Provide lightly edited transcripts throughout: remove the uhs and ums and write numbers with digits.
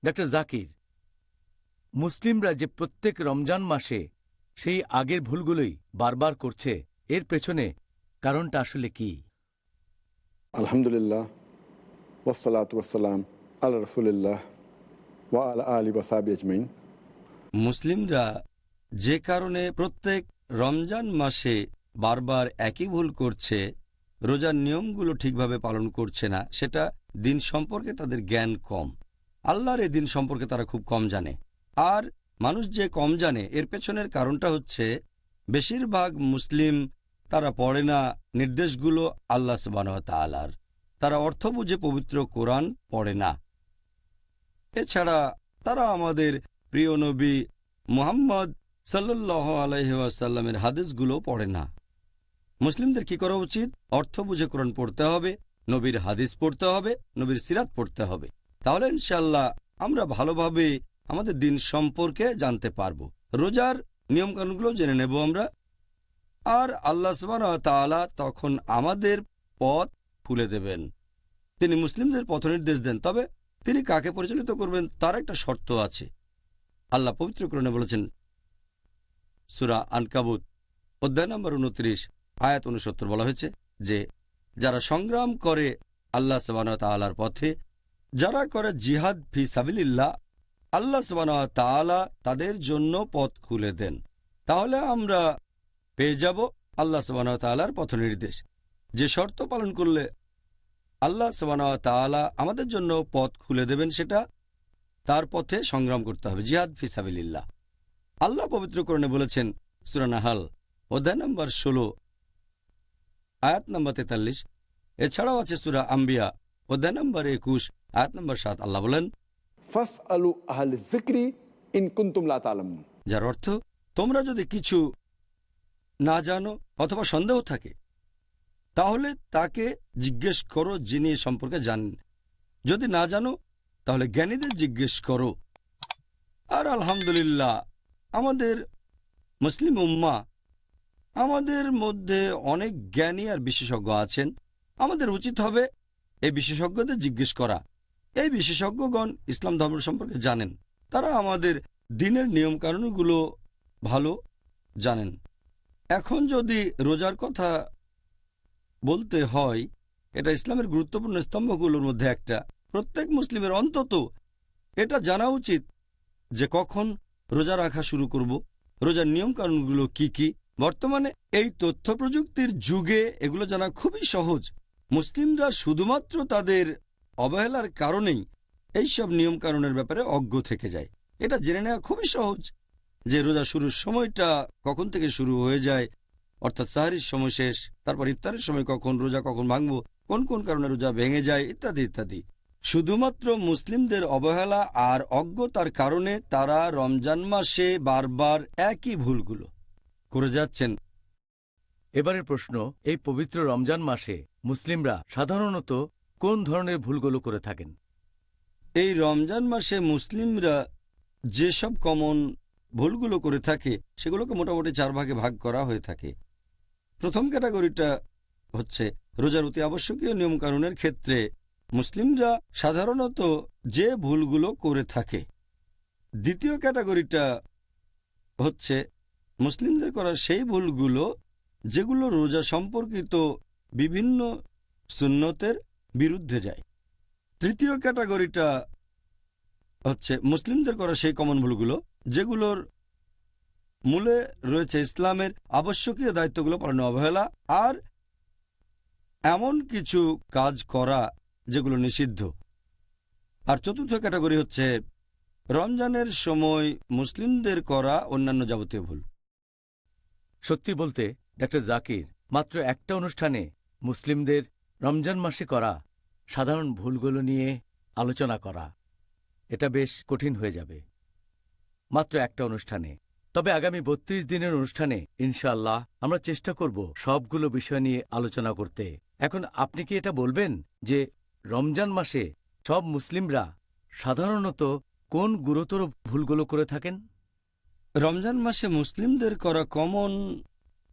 Doctor Zakir, মুসলিমরা যে প্রত্যেক রমজান মাসে সেই আগের ভুলগুলোই বারবার করছে, এর পেছনে কারণটা আসলে কি? আলহামদুলিল্লাহ, ওয়াসসালাতু ওয়াসসালাম আলা রাসূলিল্লাহ ওয়া আলা আলিহি ওয়া সাহবিহি আজমাইন। মুসলিমরা যে কারণে প্রত্যেক রমজান মাসে বারবার একই ভুল করছে, রোজার নিয়মগুলো ঠিকভাবে পালন করছে না, সেটা দিন সম্পর্কে তাদের জ্ঞান কম। আল্লাহর এই দিন সম্পর্কে তারা খুব কম জানে। আর মানুষ যে কম জানে এর পেছনের কারণটা হচ্ছে বেশিরভাগ মুসলিম তারা পড়ে না নির্দেশগুলো আল্লাহ সুবহানাহু ওয়া তাআলার, তারা অর্থ বুঝে পবিত্র কোরআন পড়ে না। এছাড়া তারা আমাদের প্রিয় নবী মুহাম্মদ সাল্লাল্লাহু আলাইহি ওয়াসাল্লামের হাদিসগুলো পড়ে না। মুসলিমদের কি করা উচিত? অর্থ বুঝে কোরআন পড়তে হবে, নবীর হাদিস পড়তে হবে, নবীর সিরাত পড়তে হবে। তাহলে ইনশাআল্লাহ আমরা ভালোভাবে আমাদের দিন সম্পর্কে জানতে পারব, রোজার নিয়মকানুনগুলো জেনে নেব আমরা। আর আল্লাহ সুবহানাহু ওয়া তাআলা তখন আমাদের পথ খুলে দেবেন। তিনি মুসলিমদের পথ নির্দেশ দেন, তবে তিনি কাকে পরিচালিত করবেন তার একটা শর্ত আছে। আল্লাহ পবিত্র কোরআনে বলেছেন, সূরা আনকাবুত অধ্যায় নম্বর 29 আয়াত 69 বলা হয়েছে যে যারা সংগ্রাম করে আল্লাহ সুবহানাহু ওয়া তাআলার পথে, যারা করে জিহাদ ফি সাবিলিল্লাহ, আল্লাহ সুবহানাহু ওয়া তাআলা তাদের জন্য পথ খুলে দেন। তাহলে আমরা পেয়ে যাব আল্লাহ সুবহানাহু ওয়া তাআলার পথ নির্দেশ। যে শর্ত পালন করলে আল্লাহ সুবহানাহু ওয়া তাআলা আমাদের জন্য পথ খুলে দেবেন, সেটা তার পথে সংগ্রাম করতে হবে, জিহাদ ফি সাবিলিল্লাহ। আল্লাহ পবিত্র কোরআনে বলেছেন সূরা নাহাল অধ্যায় নম্বর 16 আয়াত নম্বর 43। এছাড়াও আছে সূরা আম্বিয়া অধ্যায় নম্বর 21 আয়াত নম্বর 7। আল্লাহ বলেন, ফাসআলু আহলাজ যিকরি ইন কুনতুম লা তা'লামুন, যার অর্থ তোমরা যদি কিছু না জানো অথবা সন্দেহ থাকে তাহলে তাকে জিজ্ঞেস করো যিনি এ সম্পর্কে জানেন। যদি না জানো তাহলে জ্ঞানীদের জিজ্ঞেস করো। আর আলহামদুলিল্লাহ আমাদের মুসলিম উম্মাহ, আমাদের মধ্যে অনেক জ্ঞানী আর বিশেষজ্ঞ আছেন। আমাদের উচিত হবে এই বিশেষজ্ঞদের জিজ্ঞেস করা। এই বিশেষজ্ঞগণ ইসলাম ধর্ম সম্পর্কে জানেন, তারা আমাদের দিনের নিয়মকানুনগুলো ভালো জানেন। এখন যদি রোজার কথা বলতে হয়, এটা ইসলামের গুরুত্বপূর্ণ স্তম্ভগুলোর মধ্যে একটা। প্রত্যেক মুসলিমের অন্তত এটা জানা উচিত যে কখন রোজা রাখা শুরু করব, রোজার নিয়মকানুনগুলো কি কি। বর্তমানে এই তথ্য প্রযুক্তির যুগে এগুলো জানা খুবই সহজ। মুসলিমরা শুধুমাত্র তাদের অবহেলার কারণেই এইসব নিয়মকানুনের ব্যাপারে অজ্ঞ থেকে যায়। এটা জেনে নেওয়া খুবই সহজ যে রোজা শুরুর সময়টা কখন থেকে শুরু হয়ে যায়, অর্থাৎ সাহরির সময় শেষ, তারপর ইফতারের সময় কখন, রোজা কখন ভাঙবো, কোন কোন কারণে রোজা ভেঙে যায়, ইত্যাদি ইত্যাদি। শুধুমাত্র মুসলিমদের অবহেলা আর অজ্ঞতার কারণে তারা রমজান মাসে বারবার একই ভুলগুলো করে যাচ্ছেন। এবারের প্রশ্ন, এই পবিত্র রমজান মাসে মুসলিমরা সাধারণত কোন ধরনের ভুলগুলো করে থাকেন? এই রমজান মাসে মুসলিমরা যেসব কমন ভুলগুলো করে থাকে সেগুলোকে মোটামুটি 4 ভাগে ভাগ করা হয়ে থাকে। প্রথম ক্যাটাগরিটা হচ্ছে রোজার অতি আবশ্যকীয় নিয়মকানুনের ক্ষেত্রে মুসলিমরা সাধারণত যে ভুলগুলো করে থাকে। দ্বিতীয় ক্যাটাগরিটা হচ্ছে মুসলিমদের করা সেই ভুলগুলো যেগুলো রোজা সম্পর্কিত বিভিন্ন সুন্নতের বিরুদ্ধে যায়। তৃতীয় ক্যাটাগরিটা হচ্ছে মুসলিমদের করা সেই কমন ভুলগুলো যেগুলোর মূলে রয়েছে ইসলামের আবশ্যকীয় দায়িত্বগুলো পালনে অবহেলা আর এমন কিছু কাজ করা যেগুলো নিষিদ্ধ। আর চতুর্থ ক্যাটাগরি হচ্ছে রমজানের সময় মুসলিমদের করা অন্যান্য যাবতীয় ভুল। সত্যি বলতে ডাক্তার জাকির, মাত্র একটা অনুষ্ঠানে মুসলিমদের রমজান মাসে করা সাধারণ ভুলগুলো নিয়ে আলোচনা করা, এটা বেশ কঠিন হয়ে যাবে মাত্র একটা অনুষ্ঠানে। তবে আগামী 32 দিনের অনুষ্ঠানে ইনশাআল্লাহ আমরা চেষ্টা করব সবগুলো বিষয় নিয়ে আলোচনা করতে। এখন আপনি কি এটা বলবেন যে রমজান মাসে সব মুসলিমরা সাধারণত কোন গুরুতর ভুলগুলো করে থাকেন? রমজান মাসে মুসলিমদের করা কমন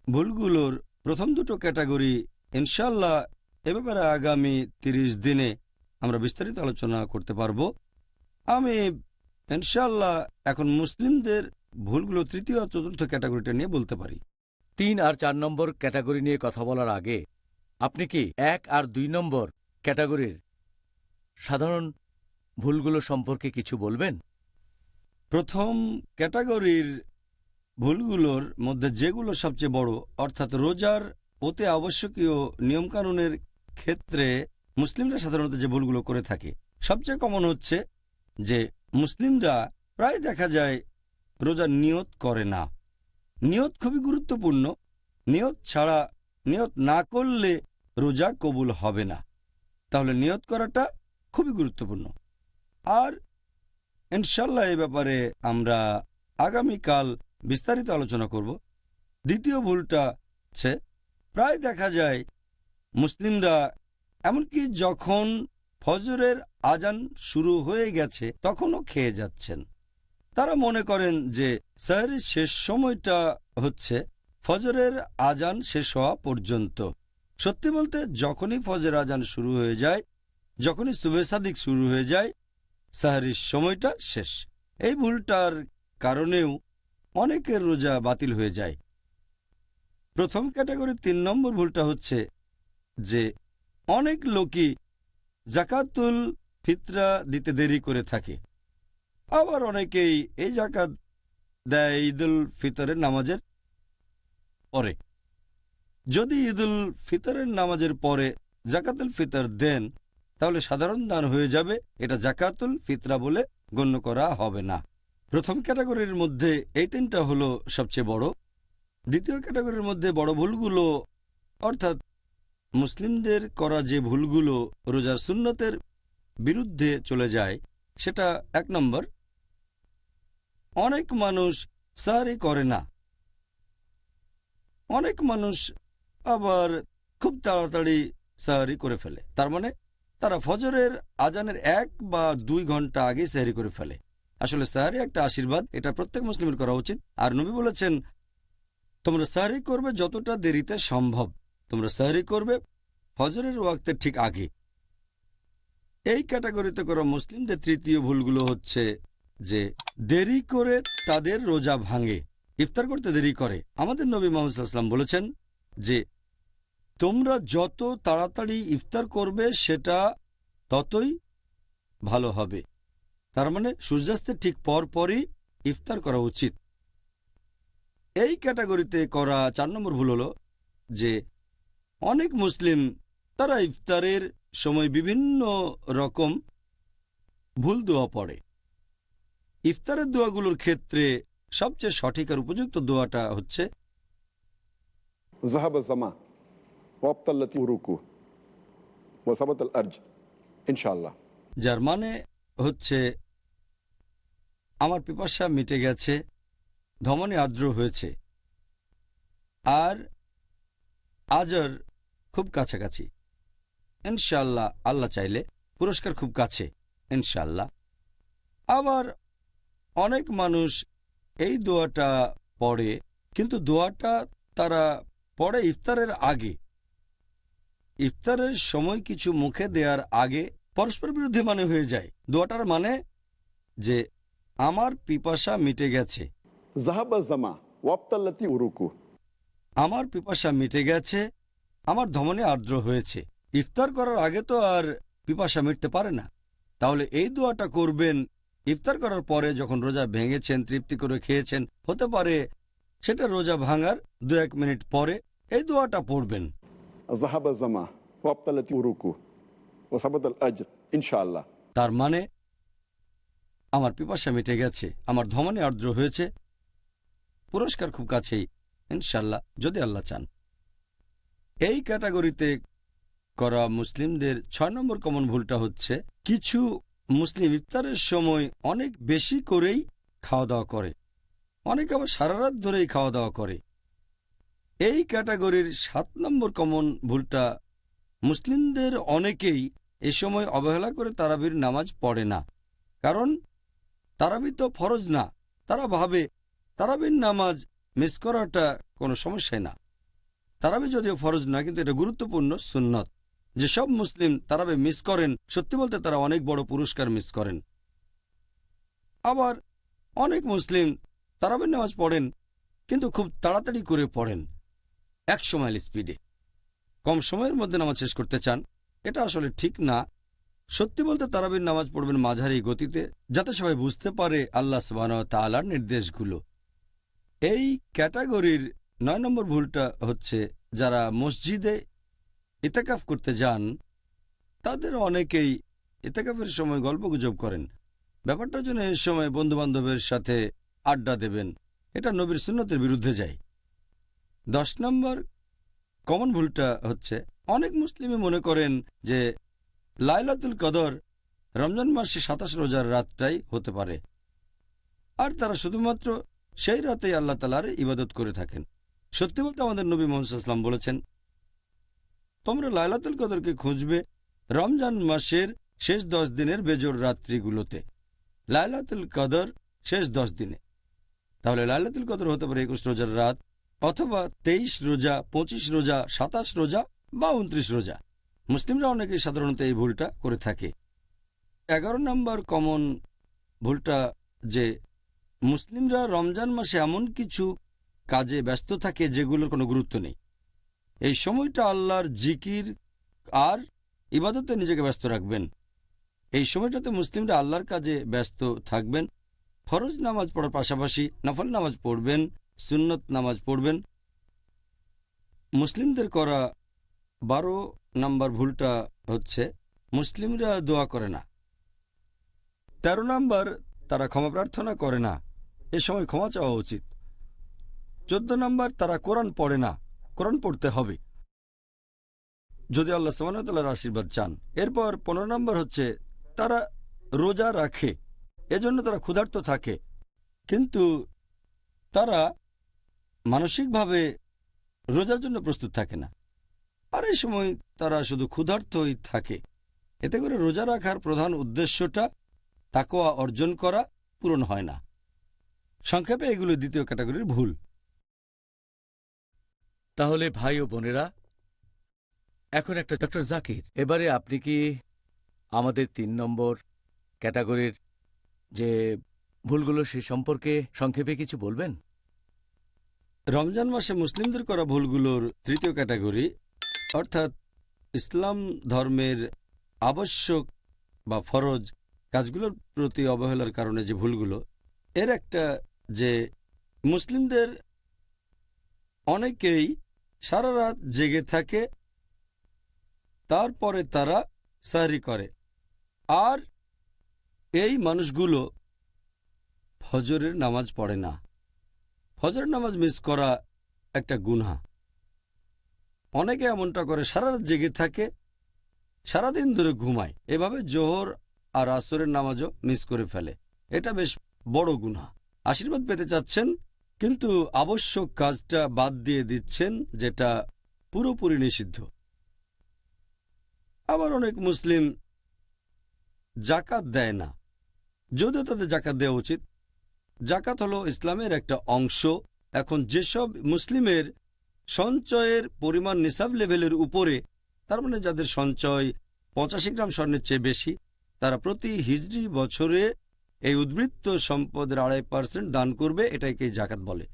ভুলগুলোর প্রথম দুটো ক্যাটাগরি ইনশাআল্লাহ এ ব্যাপারে আগামী 30 দিনে আমরা বিস্তারিত আলোচনা করতে পারব। আমি ইনশাআল্লাহ এখন মুসলিমদের ভুলগুলো তৃতীয় আর চতুর্থ ক্যাটাগরিটা নিয়ে বলতে পারি। 3 আর 4 নম্বর ক্যাটাগরি নিয়ে কথা বলার আগে আপনি কি 1 আর 2 নম্বর ক্যাটাগরির সাধারণ ভুলগুলো সম্পর্কে কিছু বলবেন? প্রথম ক্যাটাগরির ভুলগুলোর মধ্যে যেগুলো সবচেয়ে বড়, অর্থাৎ রোজার অতি আবশ্যকীয় নিয়মকানুনের ক্ষেত্রে মুসলিমরা সাধারণত যে ভুলগুলো করে থাকে, সবচেয়ে কমন হচ্ছে যে মুসলিমরা প্রায় দেখা যায় রোজার নিয়ত করে না। নিয়ত খুবই গুরুত্বপূর্ণ। নিয়ত না করলে রোজা কবুল হবে না। তাহলে নিয়ত করাটা খুবই গুরুত্বপূর্ণ। আর ইনশাল্লাহ এই ব্যাপারে আমরা আগামীকাল বিস্তারিত আলোচনা করব। দ্বিতীয় ভুলটা হচ্ছে প্রায় দেখা যায় মুসলিমরা এমনকি যখন ফজরের আজান শুরু হয়ে গেছে তখনও খেয়ে যাচ্ছেন। তারা মনে করেন যে সেহরির শেষ সময়টা হচ্ছে ফজরের আজান শেষ হওয়া পর্যন্ত। সত্যি বলতে যখনই ফজর আজান শুরু হয়ে যায়, যখনই সুবহে সাদিক শুরু হয়ে যায়, সেহরির সময়টা শেষ। এই ভুলটার কারণেও অনেকের রোজা বাতিল হয়ে যায়। প্রথম ক্যাটাগরির 3 নম্বর ভুলটা হচ্ছে যে অনেক লোকই জাকাতুল ফিতরা দিতে দেরি করে থাকে। আবার অনেকেই এই জাকাত দেয় ঈদুল ফিতরের নামাজের পরে। যদি ঈদুল ফিতরের নামাজের পরে জাকাতুল ফিতর দেন তাহলে সাধারণ দান হয়ে যাবে, এটা জাকাতুল ফিতরা বলে গণ্য করা হবে না। প্রথম ক্যাটাগরির মধ্যে এই 3টা হলো সবচেয়ে বড়। দ্বিতীয় ক্যাটাগরির মধ্যে বড় ভুলগুলো, অর্থাৎ মুসলিমদের করা যে ভুলগুলো রোজার সুন্নতের বিরুদ্ধে চলে যায়, সেটা 1 নম্বর, অনেক মানুষ সাহরি করে না। অনেক মানুষ আবার খুব তাড়াতাড়ি সাহরি করে ফেলে। তার মানে তারা ফজরের আজানের 1 বা 2 ঘন্টা আগে সাহরি করে ফেলে। আসলে সাহরি একটা আশীর্বাদ, এটা প্রত্যেক মুসলিমের করা উচিত। আর নবী বলেছেন, তোমরা সাহরি করবে যতটা দেরিতে সম্ভব, তোমরা সাহরি করবে ফজরের ওয়াক্তের ঠিক আগে। এই ক্যাটাগরিতে করা মুসলিমদের তৃতীয় ভুলগুলো হচ্ছে যে দেরি করে তাদের রোজা ভাঙে, ইফতার করতে দেরি করে। আমাদের নবী মুহাম্মদ সাল্লাল্লাহু আলাইহি ওয়াসাল্লাম বলেছেন যে তোমরা যত তাড়াতাড়ি ইফতার করবে সেটা ততই ভালো হবে। তার মানে সূর্যাস্তের ঠিক পরপরই ইফতার করা উচিত। এই ক্যাটাগরিতে করা 4 নম্বর ভুল হলো যে অনেক মুসলিম তারা ইফতারের সময় বিভিন্ন রকম ভুল দোয়া পড়ে। ইফতারের দোয়াগুলোর ক্ষেত্রে সবচেয়ে সঠিক আর উপযুক্ত দোয়াটা হচ্ছে ذهب الظما وابطلت الركوع وثبت الأرج ইনশাআল্লাহ, যার মানে হচ্ছে আমার পিপাসা মিটে গেছে, ধমনী আর্দ্র হয়েছে, আর আজর খুব কাছাকাছি। ইনশাআল্লাহ, আল্লাহ চাইলে পুরস্কার খুব কাছে ইনশাআল্লাহ। আবার অনেক মানুষ এই দোয়াটা পড়ে, কিন্তু দোয়াটা তারা পড়ে ইফতারের আগে। ইফতারের সময় কিছু মুখে দেওয়ার আগে পরস্পর বিরুদ্ধে মানে হয়ে যায়। দোয়াটার মানে যে আমার পিপাসা মিটে গেছে, ذهب الظما وابطلت الركوع, আমার পিপাসা মিটে গেছে, আমার ধমনী আর্দ্র হয়েছে। ইফতার করার আগে তো আর পিপাসা মিটতে পারে না। তাহলে এই দোয়াটা করবেন ইফতার করার পরে, যখন রোজা ভেঙেছেন, তৃপ্তি করে খেয়েছেন। হতে পারে সেটা রোজা ভাঙার 2-1 মিনিট পরে এই দোয়াটা পড়বেন। ذهب الظما وابطلت الركوع وثبت الأجر ইনশাআল্লাহ। তার মানে আমার পিপাসা মিটে গেছে, আমার ধমনী আর্দ্র হয়েছে, পুরস্কার খুব কাছেই ইনশাআল্লাহ, যদি আল্লাহ চান। এই ক্যাটাগরিতে করা মুসলিমদের 6 নম্বর কমন ভুলটা হচ্ছে কিছু মুসলিম ইফতারের সময় অনেক বেশি করেই খাওয়া দাওয়া করে, অনেকে আবার সারা রাত ধরেই খাওয়া দাওয়া করে। এই ক্যাটাগরির 7 নম্বর কমন ভুলটা মুসলিমদের অনেকেই এ সময় অবহেলা করে তারাবির নামাজ পড়ে না। কারণ তারাবি তো ফরজ না। তারা ভাবে তারাবির নামাজ মিস করাটা কোনো সমস্যাই না। তারাবি যদিও ফরজ না, কিন্তু এটা গুরুত্বপূর্ণ সুন্নত। যেসব মুসলিম তারাবি মিস করেন, সত্যি বলতে তারা অনেক বড় পুরস্কার মিস করেন। আবার অনেক মুসলিম তারাবির নামাজ পড়েন, কিন্তু খুব তাড়াতাড়ি করে পড়েন, 100 মাইল স্পিডে, কম সময়ের মধ্যে নামাজ শেষ করতে চান। এটা আসলে ঠিক না। সত্যি বলতে তারাবির নামাজ পড়বেন মাঝারি গতিতে, যাতে সবাই বুঝতে পারে আল্লাহ সুবহানাহু ওয়া তাআলার নির্দেশগুলো। এই ক্যাটাগরির 9 নম্বর ভুলটা হচ্ছে, যারা মসজিদে ইতিকাফ করতে যান তাদের অনেকেই ইতিকাফের সময় গল্পগুজব করেন। ব্যাপারটার জন্য এই সময় বন্ধুবান্ধবের সাথে আড্ডা দেবেন, এটা নবীর সুন্নতের বিরুদ্ধে যায়। 10 নম্বর কমন ভুলটা হচ্ছে, অনেক মুসলিমই মনে করেন যে লাইলাতুল কদর রমজান মাসে 27 রোজার রাতটাই হতে পারে, আর তারা শুধুমাত্র সেই রাতেই আল্লাহ তাআলার ইবাদত করে থাকেন। সত্যি বলতে আমাদের নবী মুহাম্মদ সাল্লাল্লাহু আলাইহি ওয়াসাল্লাম বলেছেন, তোমরা লাইলাতুল কদরকে খুঁজবে রমজান মাসের শেষ 10 দিনের বেজোর রাত্রিগুলোতে। লাইলাতুল কদর শেষ 10 দিনে, তাহলে লাইলাতুল কদর হতে পারে 21 রোজার রাত, অথবা 23 রোজা, 25 রোজা, 27 রোজা বা 29 রোজা। মুসলিমরা অনেকেই সাধারণত এই ভুলটা করে থাকে। 11 নম্বর কমন ভুলটা যে মুসলিমরা রমজান মাসে এমন কিছু কাজে ব্যস্ত থাকে যেগুলোর কোনো গুরুত্ব নেই। এই সময়টা আল্লাহর জিকির আর ইবাদতে নিজেকে ব্যস্ত রাখবেন। এই সময়টাতে মুসলিমরা আল্লাহর কাজে ব্যস্ত থাকবেন। ফরজ নামাজ পড়ার পাশাপাশি নফল নামাজ পড়বেন, সুন্নত নামাজ পড়বেন। মুসলিমদের করা 12 নম্বর ভুলটা হচ্ছে, মুসলিমরা দোয়া করে না। 13 নম্বর, তারা ক্ষমা প্রার্থনা করে না, এ সময় ক্ষমা চাওয়া উচিত। 14 নম্বর, তারা কোরআন পড়ে না, কোরআন পড়তে হবে যদি আল্লাহ সুবহানাহু ওয়া তাআলার আশীর্বাদ চান। এরপর 15 নম্বর হচ্ছে, তারা রোজা রাখে, এজন্য তারা ক্ষুধার্ত থাকে, কিন্তু তারা মানসিকভাবে রোজার জন্য প্রস্তুত থাকে না, আর এই সময় তারা শুধু ক্ষুধার্তই থাকে। এতে করে রোজা রাখার প্রধান উদ্দেশ্যটা তাকওয়া অর্জন করা পূরণ হয় না। সংক্ষেপে এগুলো দ্বিতীয় ক্যাটাগরির ভুল। তাহলে ভাই ও বোনেরা, এখন একটা ডক্টর জাকির, এবারে আপনি কি আমাদের 3 নম্বর ক্যাটাগরির যে ভুলগুলো সে সম্পর্কে সংক্ষেপে কিছু বলবেন? রমজান মাসে মুসলিমদের করা ভুলগুলোর তৃতীয় ক্যাটাগরি, অর্থাৎ ইসলাম ধর্মের আবশ্যক বা ফরজ কাজগুলোর প্রতি অবহেলার কারণে যে ভুলগুলো, এর একটা যে মুসলিমদের অনেকেই সারা রাত জেগে থাকে, তারপরে তারা সাহরি করে, আর এই মানুষগুলো ফজরের নামাজ পড়ে না। ফজরের নামাজ মিস করা একটা গুনাহ। অনেকে এমনটা করে, সারা রাত জেগে থাকে, সারাদিন ধরে ঘুমায়, এভাবে জোহর আর আসরের নামাজও মিস করে ফেলে। এটা বেশ বড় গুনাহ। আশীর্বাদ পেতে চাচ্ছেন, কিন্তু আবশ্যক কাজটা বাদ দিয়ে দিচ্ছেন, যেটা পুরোপুরি নিষিদ্ধ। আবার অনেক মুসলিম জাকাত দেয় না, যদিও তাদের জাকাত দেওয়া উচিত। জাকাত হলো ইসলামের একটা অংশ। এখন যেসব মুসলিমের সঞ্চয়ের পরিমাণ নিসাব লেভেলের উপরে, তার মানে যাদের সঞ্চয় 85 গ্রাম স্বর্ণের চেয়ে বেশি, তারা প্রতি হিজরি বছরে এই উদ্বৃত্ত সম্পদের 2.5% দান করবে, এটাকে জাকাত বলে।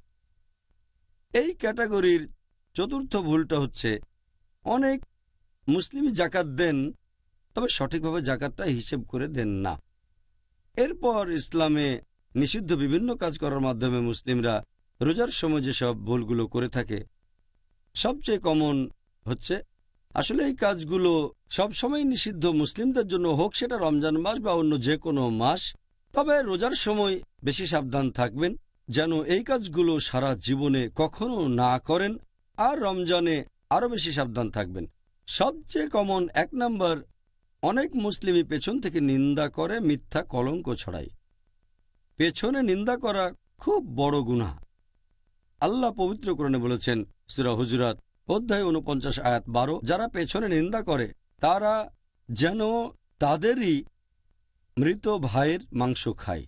এই ক্যাটাগরির চতুর্থ ভুলটা হচ্ছে, অনেক মুসলিমই জাকাত দেন, তবে সঠিকভাবে জাকাতটা হিসেব করে দেন না। এরপর ইসলামে নিষিদ্ধ বিভিন্ন কাজ করার মাধ্যমে মুসলিমরা রোজার সময় যেসব ভুলগুলো করে থাকে, সবচেয়ে কমন হচ্ছে, আসলে এই কাজগুলো সবসময় নিষিদ্ধ মুসলিমদের জন্য, হোক সেটা রমজান মাস বা অন্য যে কোনো মাস। তবে রোজার সময় বেশি সাবধান থাকবেন যেন এই কাজগুলো সারা জীবনে কখনো না করেন, আর রমজানে আরও বেশি সাবধান থাকবেন। সবচেয়ে কমন 1 নম্বর, অনেক মুসলিমই পেছন থেকে নিন্দা করে, মিথ্যা কলঙ্ক ছড়ায়। পেছনে নিন্দা করা খুব বড় গুনাহ। আল্লাহ পবিত্র কোরআনে বলেছেন, সূরা হুজুরাত অধ্যায় 49 আয়াত 12, যারা পেছনে নিন্দা করে তারা যেন তাদেরই মৃত ভাইয়ের মাংস খায়।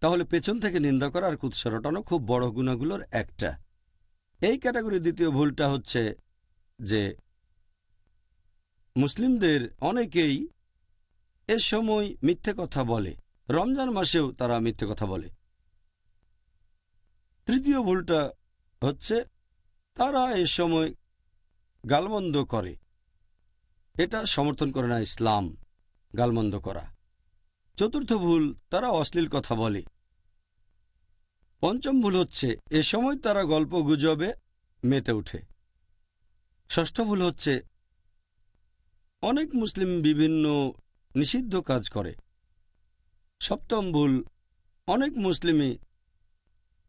তাহলে পেছন থেকে নিন্দা করা আর কুৎসা রটানো খুব বড় গুনাহগুলোর একটা। এই ক্যাটাগরির দ্বিতীয় ভুলটা হচ্ছে যে মুসলিমদের অনেকেই এ সময় মিথ্যে কথা বলে। রমজান মাসেও তারা মিথ্যে কথা বলে। তৃতীয় ভুলটা হচ্ছে তারা এ সময় গালমন্দ করে। এটা সমর্থন করে না ইসলাম, গালমন্দ করা। চতুর্থ ভুল, তারা অশ্লীল কথা বলে। পঞ্চম ভুল হচ্ছে এ সময় তারা গল্প গুজবে মেতে ওঠে। ষষ্ঠ ভুল হচ্ছে অনেক মুসলিম বিভিন্ন নিষিদ্ধ কাজ করে। সপ্তম ভুল, অনেক মুসলিমই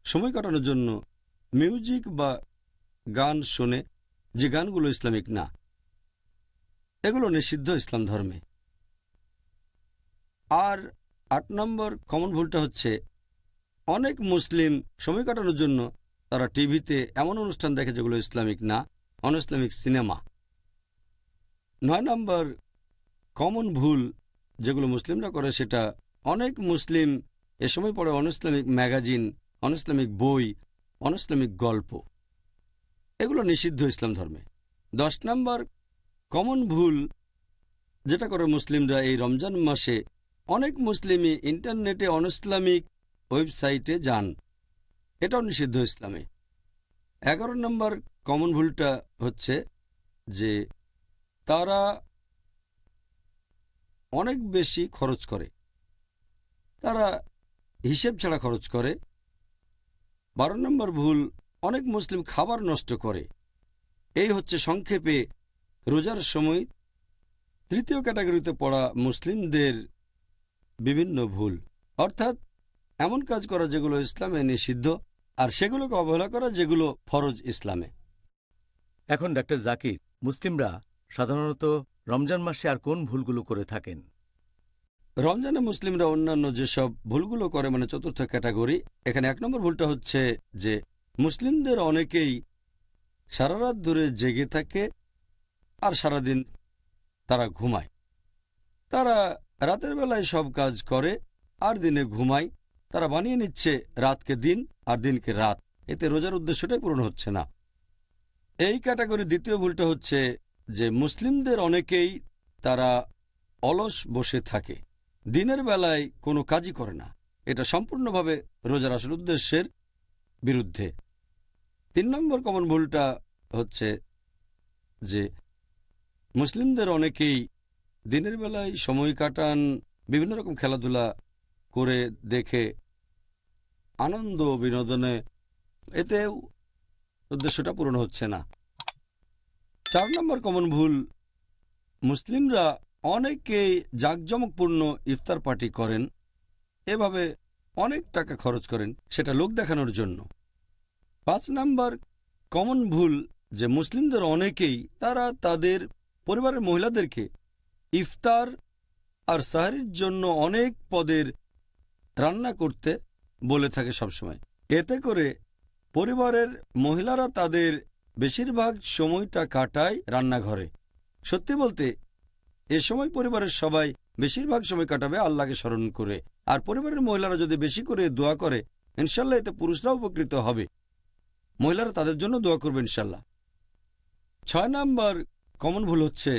সময় কাটানোর জন্য মিউজিক বা গান শোনে, যে গানগুলো ইসলামিক না। এগুলো নিষিদ্ধ ইসলাম ধর্মে। আর ৮ নম্বর কমন ভুলটা হচ্ছে অনেক মুসলিম সময় কাটানোর জন্য তারা টিভিতে এমন অনুষ্ঠান দেখে যেগুলো ইসলামিক না, on Islamic cinema. ৯ number common ভুল যেগুলো মুসলিমরা করে, সেটা অনেক মুসলিম এ সময় পড়ে on Islamic magazine, on Islamic বই, অন ইসলামিক গল্প। এগুলো নিষিদ্ধ ইসলাম ধর্মে। ১০ নম্বর কমন ভুল যেটা করে মুসলিমরা এই রমজান মাসে, অনেক মুসলিমই ইন্টারনেটে অন ইসলামিক ওয়েবসাইটে যান। এটাও নিষিদ্ধ ইসলামে। ১১ নম্বর কমন ভুলটা হচ্ছে যে তারা অনেক বেশি খরচ করে, তারা হিসেব ছাড়া খরচ করে। ১২ নম্বর ভুল, অনেক মুসলিম খাবার নষ্ট করে। এই হচ্ছে সংক্ষেপে রোজার সময় তৃতীয় ক্যাটাগরিতে পড়া মুসলিমদের বিভিন্ন ভুল, অর্থাৎ এমন কাজ করা যেগুলো ইসলামে নিষিদ্ধ, আর সেগুলোকে অবহেলা করা যেগুলো ফরজ ইসলামে। এখন ডাক্তার জাকির, মুসলিমরা সাধারণত রমজান মাসে আর কোন ভুলগুলো করে থাকেন? রমজানে মুসলিমরা অন্যান্য যেসব ভুলগুলো করে, মানে চতুর্থ ক্যাটাগরি, এখানে ১ নম্বর ভুলটা হচ্ছে যে মুসলিমদের অনেকেই সারা রাত ধরে জেগে থাকে আর সারাদিন তারা ঘুমায়। তারা রাতের বেলায় সব কাজ করে আর দিনে ঘুমায়। তারা বানিয়ে নিচ্ছে রাতকে দিন আর দিনকে রাত। এতে রোজার উদ্দেশ্যটাই পূরণ হচ্ছে না। এই ক্যাটাগরির দ্বিতীয় ভুলটা হচ্ছে যে মুসলিমদের অনেকেই তারা অলস বসে থাকে, দিনের বেলায় কোনো কাজই করে না। এটা সম্পূর্ণভাবে রোজার আসল উদ্দেশ্যের বিরুদ্ধে। ৩ নম্বর কমন ভুলটা হচ্ছে যে মুসলিমদের অনেকেই দিনের বেলায় সময় কাটান বিভিন্ন রকম খেলাধুলা করে, দেখে, আনন্দ বিনোদনে। এতে উদ্দেশ্যটা পূরণ হচ্ছে না। ৪ নম্বর কমন ভুল, মুসলিমরা অনেকেই জাঁকজমকপূর্ণ ইফতার পার্টি করেন, এভাবে অনেক টাকা খরচ করেন, সেটা লোক দেখানোর জন্য। ৫ নম্বর কমন ভুল যে মুসলিমদের অনেকেই তারা তাদের পরিবারের মহিলাদেরকে ইফতার আর সাহরির জন্য অনেক পদের রান্না করতে বলে থাকে সবসময়। এতে করে পরিবারের মহিলারা তাদের বেশিরভাগ সময়টা কাটায় রান্নাঘরে। সত্যি বলতে এ সময় পরিবারের সবাই বেশিরভাগ সময় কাটাবে আল্লাহকে স্মরণ করে। আর পরিবারের মহিলারা যদি বেশি করে দোয়া করে, ইনশাল্লাহ এতে পুরুষরাও উপকৃত হবে। মহিলারা তাদের জন্য দোয়া করবে ইনশাল্লাহ। ৬ নম্বর কমন ভুল হচ্ছে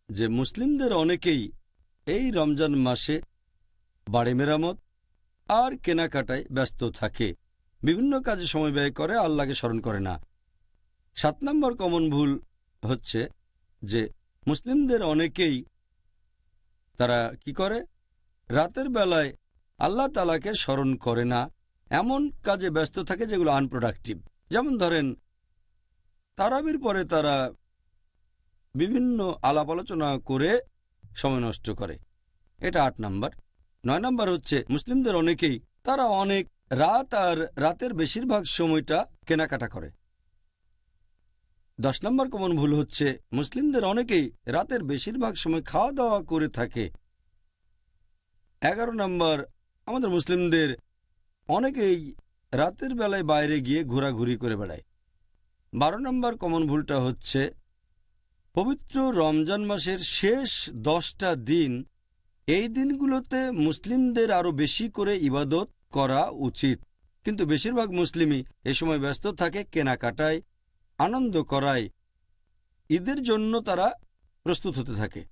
যে মুসলিমদের অনেকেই এই রমজান মাসে বাড়ি মেরামত আর কেনাকাটায় ব্যস্ত থাকে, বিভিন্ন কাজে সময় ব্যয় করে, আল্লাহকে স্মরণ করে না। ৭ নম্বর কমন ভুল হচ্ছে যে মুসলিমদের অনেকেই তারা কি করে, রাতের বেলায় আল্লাহ তাআলাকে স্মরণ করে না, এমন কাজে ব্যস্ত থাকে যেগুলো আনপ্রোডাক্টিভ। যেমন ধরেন তারাবির পরে তারা বিভিন্ন আলাপ আলোচনা করে সময় নষ্ট করে। এটা ৮ নম্বর। ৯ নম্বর হচ্ছে মুসলিমদের অনেকেই তারা অনেক রাত আর রাতের বেশিরভাগ সময়টা কেনাকাটা করে। ১০ নম্বর কমন ভুল হচ্ছে মুসলিমদের অনেকেই রাতের বেশিরভাগ সময় খাওয়া দাওয়া করে থাকে। ১১ নম্বর, আমাদের মুসলিমদের অনেকেই রাতের বেলায় বাইরে গিয়ে ঘোরাঘুরি করে বেড়ায়। ১২ নম্বর কমন ভুলটা হচ্ছে পবিত্র রমজান মাসের শেষ 10টা দিন, এই দিনগুলোতে মুসলিমদের আরও বেশি করে ইবাদত করা উচিত, কিন্তু বেশিরভাগ মুসলিমই এ সময় ব্যস্ত থাকে কেনাকাটায়, আনন্দ করায়, ঈদের জন্য তারা প্রস্তুত হতে থাকে।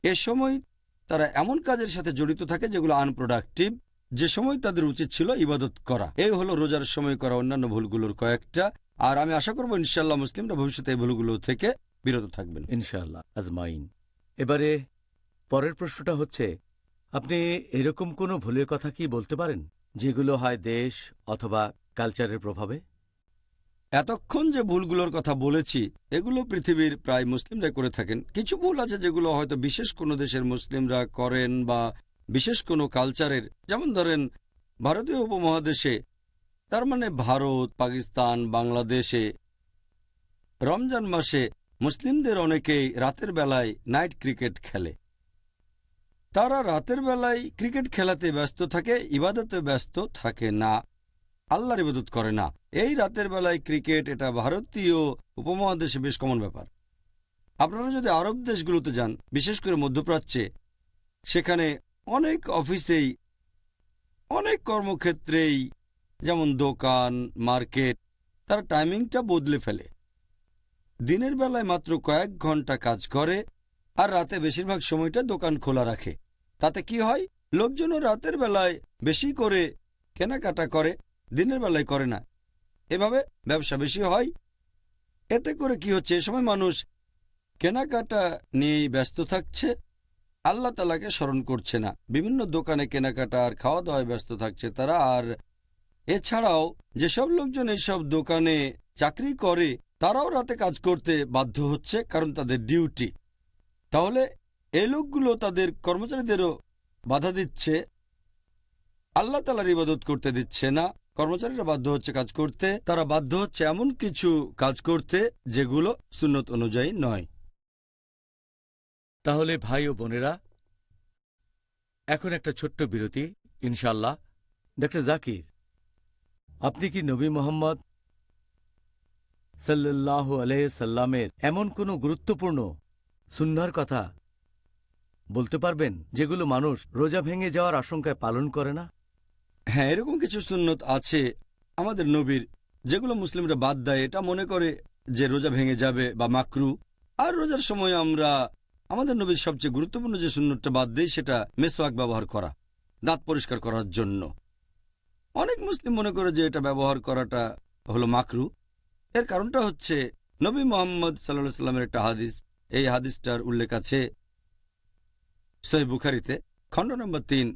এ সময় তারা এমন কাজের সাথে জড়িত থাকে যেগুলো আনপ্রোডাক্টিভ, যে সময় তাদের উচিত ছিল ইবাদত করা। এই হলো রোজার সময় করা অন্যান্য ভুলগুলোর কয়েকটা। আর আমি আশা করবো ইনশাআল্লাহ মুসলিমরা ভবিষ্যতে এই ভুলগুলো থেকে বিরত থাকবেন ইনশাআল্লাহ আজমাইন। এবারে পরের প্রশ্নটা হচ্ছে, আপনি এরকম কোনো ভুলের কথা কি বলতে পারেন যেগুলো হয় দেশ অথবা কালচারের প্রভাবে? এতক্ষণ যে ভুলগুলোর কথা বলেছি এগুলো পৃথিবীর প্রায় মুসলিমরাই করে থাকেন। কিছু ভুল আছে যেগুলো হয়তো বিশেষ কোনো দেশের মুসলিমরা করেন বা বিশেষ কোনো কালচারের, যেমন ধরেন ভারতীয় উপমহাদেশে, তার মানে ভারত, পাকিস্তান, বাংলাদেশে রমজান মাসে মুসলিমদের অনেকেই রাতের বেলায় নাইট ক্রিকেট খেলে। তারা রাতের বেলায় ক্রিকেট খেলাতে ব্যস্ত থাকে, ইবাদতে ব্যস্ত থাকে না, আল্লাহর ইবাদত করে না। এই রাতের বেলায় ক্রিকেট, এটা ভারতীয় উপমহাদেশে বেশ কমন ব্যাপার। আপনারা যদি আরব দেশগুলোতে যান, বিশেষ করে মধ্যপ্রাচ্যে, সেখানে অনেক অফিসেই, অনেক কর্মক্ষেত্রেই, যেমন দোকান, মার্কেট, তার টাইমিংটা বদলে ফেলে। দিনের বেলায় মাত্র কয়েক ঘন্টা কাজ করে আর রাতে বেশিরভাগ সময়টা দোকান খোলা রাখে। তাতে কি হয়, লোকজনও রাতের বেলায় বেশি করে কেনাকাটা করে, দিনের বেলায় করে না। এভাবে ব্যবসা বেশি হয়। এতে করে কি হচ্ছে, এ সময় মানুষ কেনাকাটা নিয়েই ব্যস্ত থাকছে, আল্লাহ তাআলাকে স্মরণ করছে না। বিভিন্ন দোকানে কেনাকাটা আর খাওয়া দাওয়ায় ব্যস্ত থাকছে তারা। আর এছাড়াও যেসব লোকজন এইসব দোকানে চাকরি করে তারাও রাতে কাজ করতে বাধ্য হচ্ছে, কারণ তাদের ডিউটি। তাহলে এই লোকগুলো তাদের কর্মচারীদেরও বাধা দিচ্ছে, আল্লাহ তাআলার ইবাদত করতে দিচ্ছে না। কর্মচারীরা বাধ্য হচ্ছে কাজ করতে, তারা বাধ্য হচ্ছে এমন কিছু কাজ করতে যেগুলো সুন্নত অনুযায়ী নয়। তাহলে ভাই ও বোনেরা, এখন একটা ছোট্ট বিরতি ইনশাআল্লাহ। ডক্টর জাকির, আপনি কি নবী মোহাম্মদ সাল্লাল্লাহু আলাইহি সাল্লামের এমন কোনো গুরুত্বপূর্ণ সুন্নাহর কথা বলতে পারবেন যেগুলো মানুষ রোজা ভেঙে যাওয়ার আশঙ্কায় পালন করে না? হ্যাঁ, এরকম কিছু সুন্নত আছে আমাদের নবীর, যেগুলো মুসলিমরা বাদ দেয়। এটা মনে করে যে রোজা ভেঙে যাবে বা মাকরু। আর রোজার সময় আমরা আমাদের নবীর সবচেয়ে গুরুত্বপূর্ণ যে সুন্নতটা বাদ দেই, সেটা মেসওয়াক ব্যবহার করা, দাঁত পরিষ্কার করার জন্য। অনেক মুসলিম মনে করে যে এটা ব্যবহার করাটা হলো মাকরু। এর কারণটা হচ্ছে নবী মোহাম্মদ সাল্লাল্লাহু আলাইহি সাল্লামের একটা হাদিস। এই হাদিসটার উল্লেখ আছে সহিহ বুখারীতে, খণ্ড নম্বর 3,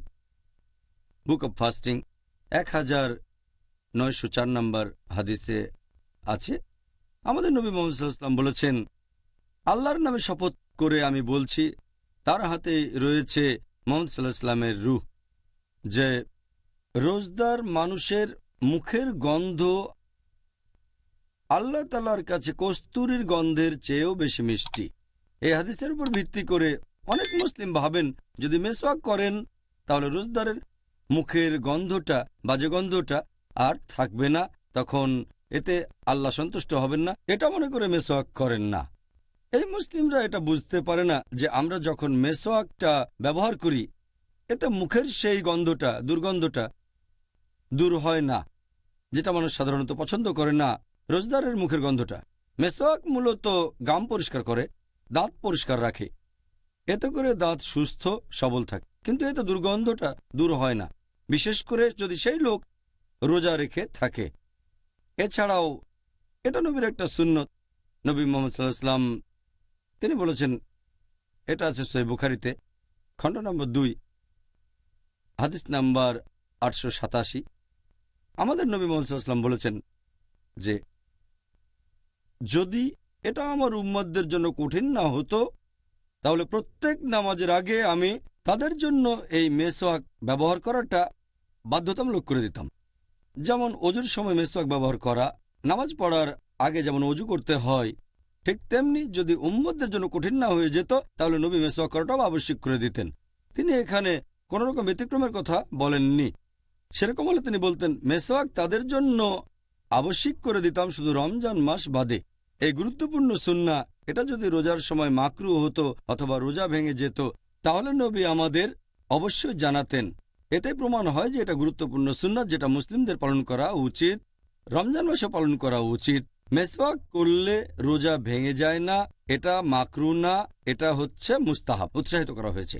বুক অব ফাস্টিং, 1904 নম্বর হাদিসে আছে। আমাদের নবী মুহাম্মদ সাল্লাল্লাহু আলাইহি সাল্লাম বলেছেন, আল্লাহর নামে শপথ করে আমি বলছি, তার হাতে রয়েছে মুহাম্মদ সাল্লাল্লাহু আলাইহি সাল্লামের রূহ, যে রোজদার মানুষের মুখের গন্ধ আল্লাহ তাআলার কাছে কস্তুরীর গন্ধের চেয়েও বেশি মিষ্টি। এই হাদিসের উপর ভিত্তি করে অনেক মুসলিম ভাবেন যদি মেসওয়াক করেন তাহলে রোজদারের মুখের গন্ধটা, বাজে গন্ধটা আর থাকবে না, তখন এতে আল্লাহ সন্তুষ্ট হবেন না। এটা মনে করে মেসওয়াক করেন না। এই মুসলিমরা এটা বুঝতে পারে না যে আমরা যখন মেসওয়াকটা ব্যবহার করি এতে মুখের সেই গন্ধটা, দুর্গন্ধটা দূর হয় না, যেটা মানুষ সাধারণত পছন্দ করে না, রোজদারের মুখের গন্ধটা। মেসওয়াক মূলত গাম পরিষ্কার করে, দাঁত পরিষ্কার রাখে, এতে করে দাঁত সুস্থ সবল থাকে, কিন্তু এতে দুর্গন্ধটা দূর হয় না, বিশেষ করে যদি সেই লোক রোজা রেখে থাকে। এছাড়াও এটা নবীর একটা সুন্নত। নবী মুহাম্মদ সাল্লাল্লাহু আলাইহি সাল্লাম তিনি বলেছেন, এটা আছে সহিহ বুখারীতে, খণ্ড নম্বর 2, হাদিস নাম্বার 887। আমাদের নবী মুহাম্মদ সাল্লাল্লাহু আলাইহি সাল্লাম বলেছেন যে যদি এটা আমার উম্মতদের জন্য কঠিন না হতো তাহলে প্রত্যেক নামাজের আগে আমি তাদের জন্য এই মেসওয়াক ব্যবহার করাটা বাধ্যতামূলক করে দিতাম। যেমন অজুর সময় মেসওয়াক ব্যবহার করা, নামাজ পড়ার আগে যেমন অজু করতে হয়, ঠিক তেমনি যদি উম্মতদের জন্য কঠিন না হয়ে যেত তাহলে নবী মেসওয়াক করাটাও আবশ্যক করে দিতেন। তিনি এখানে কোন রকম ব্যতিক্রমের কথা বলেননি। সেরকম হলে তিনি বলতেন মেসওয়াক তাদের জন্য আবশ্যক করে দিতাম শুধু রমজান মাস বাদে। এই গুরুত্বপূর্ণ সুন্নাহ, এটা যদি রোজার সময় মাকরু হতো অথবা রোজা ভেঙে যেত তাহলে নবী আমাদের অবশ্যই জানাতেন। এতে প্রমাণ হয় যে এটা গুরুত্বপূর্ণ সুন্নাহ যেটা মুসলিমদের পালন করা উচিত, রমজান মাসে পালন করা উচিত। মেসওয়াক করলে রোজা ভেঙে যায় না, এটা মাকরু না, এটা হচ্ছে মুস্তাহাব, উৎসাহিত করা হয়েছে।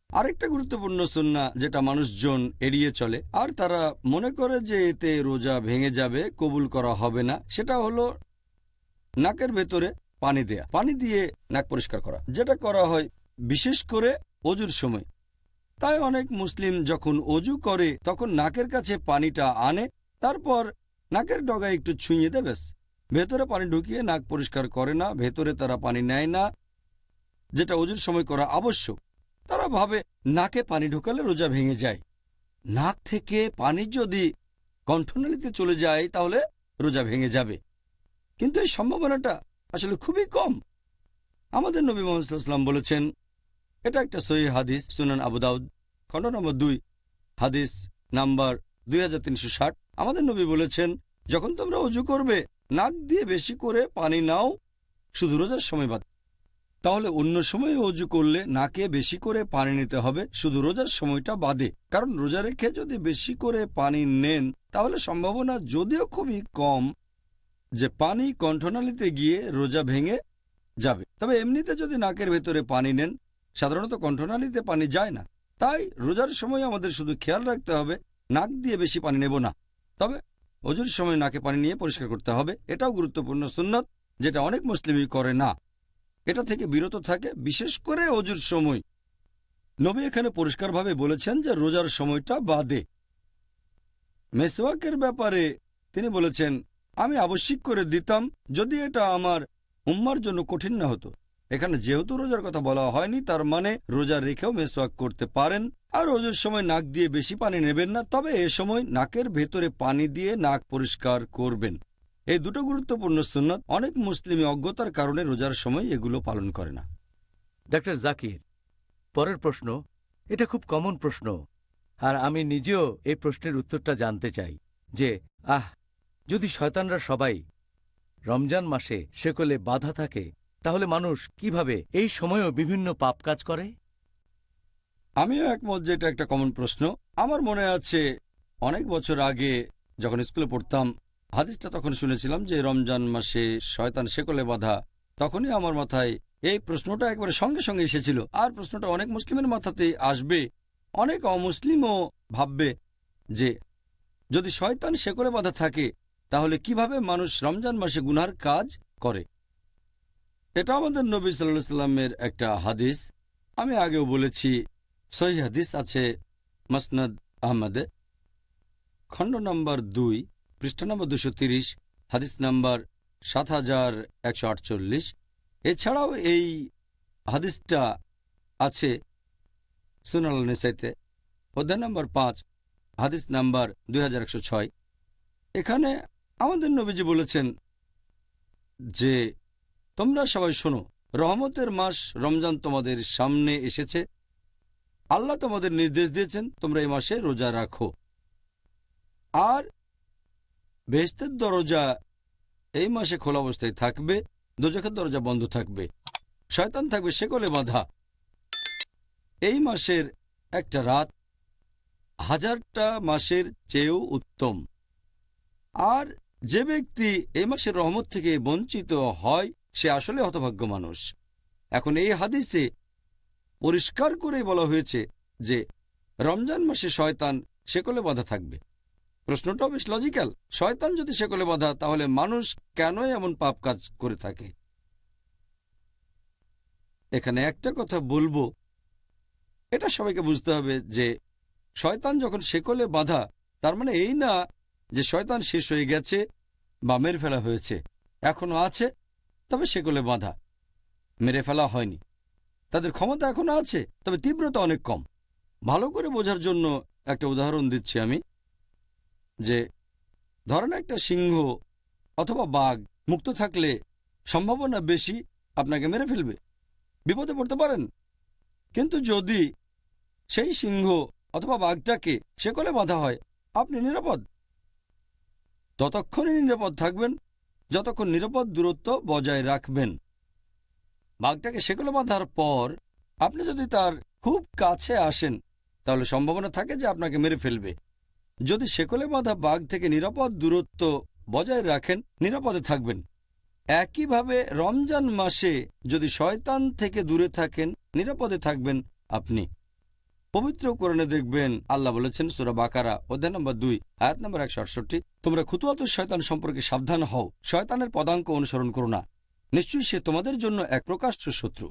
আরেকটা গুরুত্বপূর্ণ সুন্নাহ যেটা মানুষজন এড়িয়ে চলে আর তারা মনে করে যে এতে রোজা ভেঙে যাবে, কবুল করা হবে না, সেটা হলো নাকের ভেতরে পানি দেয়া, পানি দিয়ে নাক পরিষ্কার করা, যেটা করা হয় বিশেষ করে অজুর সময়। তাই অনেক মুসলিম যখন অজু করে তখন নাকের কাছে পানিটা আনে, তারপর নাকের ডগায় একটু ছুঁয়ে দেবে, ভেতরে পানি ঢুকিয়ে নাক পরিষ্কার করে না, ভেতরে তারা পানি নেয় না, যেটা অজুর সময় করা আবশ্যক। তারা ভাবে নাকে পানি ঢোকালে রোজা ভেঙে যায়। নাক থেকে পানি যদি কণ্ঠনালীতে চলে যায় তাহলে রোজা ভেঙে যাবে, কিন্তু এই সম্ভাবনাটা আসলে খুবই কম। আমাদের নবী মুহাম্মদ সাল্লাল্লাহু আলাইহি ওয়াসাল্লাম বলেছেন, এটা একটা সহিহ হাদিস, সুনান আবু দাউদ খণ্ড নম্বর 2 হাদিস নাম্বার 2360। আমাদের নবী বলেছেন, যখন তোমরা অজু করবে নাক দিয়ে বেশি করে পানি নাও, শুধু রোজার সময় বাদ। তাহলে অন্য সময়ে অজু করলে নাকে বেশি করে পানি নিতে হবে, শুধু রোজার সময়টা বাদে। কারণ রোজা রেখে যদি বেশি করে পানি নেন তাহলে সম্ভাবনা যদিও খুবই কম যে পানি কণ্ঠনালীতে গিয়ে রোজা ভেঙে যাবে, তবে এমনিতে যদি নাকের ভেতরে পানি নেন সাধারণত কণ্ঠনালীতে পানি যায় না। তাই রোজার সময় আমাদের শুধু খেয়াল রাখতে হবে নাক দিয়ে বেশি পানি নেব না, তবে অজুর সময় নাকে পানি নিয়ে পরিষ্কার করতে হবে। এটাও গুরুত্বপূর্ণ সুন্নাত যেটা অনেক মুসলিমই করে না, এটা থেকে বিরত থাকে, বিশেষ করে অজুর সময়। নবী এখানে পরিষ্কারভাবে বলেছেন যে রোজার সময়টা বাদে। মেসওয়াকের ব্যাপারে তিনি বলেছেন, আমি আবশ্যিক করে দিতাম যদি এটা আমার উম্মার জন্য কঠিন না হতো। এখানে যেহেতু রোজার কথা বলা হয়নি, তার মানে রোজা রেখেও মেসওয়াক করতে পারেন। আর রোজার সময় নাক দিয়ে বেশি পানি নেবেন না, তবে এ সময় নাকের ভেতরে পানি দিয়ে নাক পরিষ্কার করবেন। এই দুটো গুরুত্বপূর্ণ সুন্নাত অনেক মুসলিমই অজ্ঞতার কারণে রোজার সময় এগুলো পালন করে না। ডাক্তার জাকির, পরের প্রশ্ন, এটা খুব কমন প্রশ্ন, আর আমি নিজেও এই প্রশ্নের উত্তরটা জানতে চাই যে যদি শয়তানরা সবাই রমজান মাসে শেকলে বাধা থাকে, তাহলে মানুষ কিভাবে এই সময়েও বিভিন্ন পাপ কাজ করে? আমিও একমত যে এটা একটা কমন প্রশ্ন। আমার মনে আছে অনেক বছর আগে যখন স্কুলে পড়তাম, হাদিসটা তখন শুনেছিলাম যে রমজান মাসে শয়তান শেকলে বাঁধা। তখনই আমার মাথায় এই প্রশ্নটা একবারে সঙ্গে সঙ্গে এসেছিল, আর প্রশ্নটা অনেক মুসলিমের মাথাতেই আসবে। অনেক অমুসলিমও ভাববে যে যদি শয়তান শেকলে বাঁধা থাকে তাহলে কিভাবে মানুষ রমজান মাসে গুনার কাজ করে। এটা আমাদের নবী সাল্লাল্লাহু আলাইহি ওয়াসাল্লামের একটা হাদিস, আমি আগেও বলেছি। সহিহ হাদিস আছে মাসনাদ আহমদে খণ্ড নম্বর 2 পৃষ্ঠা নম্বর 230, হাদিস নাম্বার 7148। এছাড়াও এই হাদিসটা আছে সুনান আন-নাসাইতে অধ্যায় নম্বর 5 হাদিস নাম্বার 2106। এখানে আমাদের নবীজি বলেছেন যে তোমরা সবাই শোনো, রহমতের মাস রমজান তোমাদের সামনে এসেছে। আল্লাহ তোমাদের নির্দেশ দিয়েছেন তোমরা এই মাসে রোজা রাখো, আর বেহেশতের দরজা এই মাসে খোলা অবস্থায় থাকবে, দোজখের দরজা বন্ধ থাকবে, শয়তান থাকবে শেকলে বাঁধা। এই মাসের একটা রাত 1000টা মাসের চেয়েও উত্তম। আর যে ব্যক্তি এই মাসের রহমত থেকে বঞ্চিত হয় সে আসলে হতভাগ্য মানুষ। এখন এই হাদিসে পরিষ্কার করে বলা হয়েছে যে রমজান মাসে শয়তান শেকলে বাঁধা থাকবে। প্রশ্নটাও বেশ লজিক্যাল, শয়তান যদি শেকলে বাঁধা তাহলে মানুষ কেন এমন পাপ কাজ করে থাকে? এখানে একটা কথা বলবো, এটা সবাইকে বুঝতে হবে যে শয়তান যখন শেকলে বাঁধা তার মানে এই না যে শয়তান শেষ হয়ে গেছে বা মেরে ফেলা হয়েছে, এখনো আছে, তবে শেকলে বাঁধা, মেরে ফেলা হয়নি। তাদের ক্ষমতা এখনো আছে, তবে তীব্রতা অনেক কম। ভালো করে বোঝার জন্য একটা উদাহরণ দিচ্ছি আমি, যে ধরেন একটা সিংহ অথবা বাঘ মুক্ত থাকলে সম্ভাবনা বেশি আপনাকে মেরে ফেলবে, বিপদে পড়তে পারেন। কিন্তু যদি সেই সিংহ অথবা বাঘটাকে শেকলে বাঁধা হয়, আপনি নিরাপদ। ততক্ষণই নিরাপদ থাকবেন যতক্ষণ নিরাপদ দূরত্ব বজায় রাখবেন। বাঘটাকে শেকলে বাঁধার পর আপনি যদি তার খুব কাছে আসেন তাহলে সম্ভাবনা থাকে যে আপনাকে মেরে ফেলবে। যদি শেকলে বাঁধা বাঘ থেকে নিরাপদ দূরত্ব বজায় রাখেন, নিরাপদে থাকবেন। একইভাবে রমজান মাসে যদি শয়তান থেকে দূরে থাকেন, নিরাপদে থাকবেন আপনি। পবিত্র কোরআনে দেখবেন আল্লাহ বলেছেন সূরা বাকারা অধ্যায় নম্বর 2 আয়াত নম্বর 168, তোমরা খুতুওয়াতুশ শয়তান সম্পর্কে সাবধান হও, শয়তানের পদাঙ্ক অনুসরণ করো না, নিশ্চয়ই সে তোমাদের জন্য এক প্রকাশ্য শত্রু।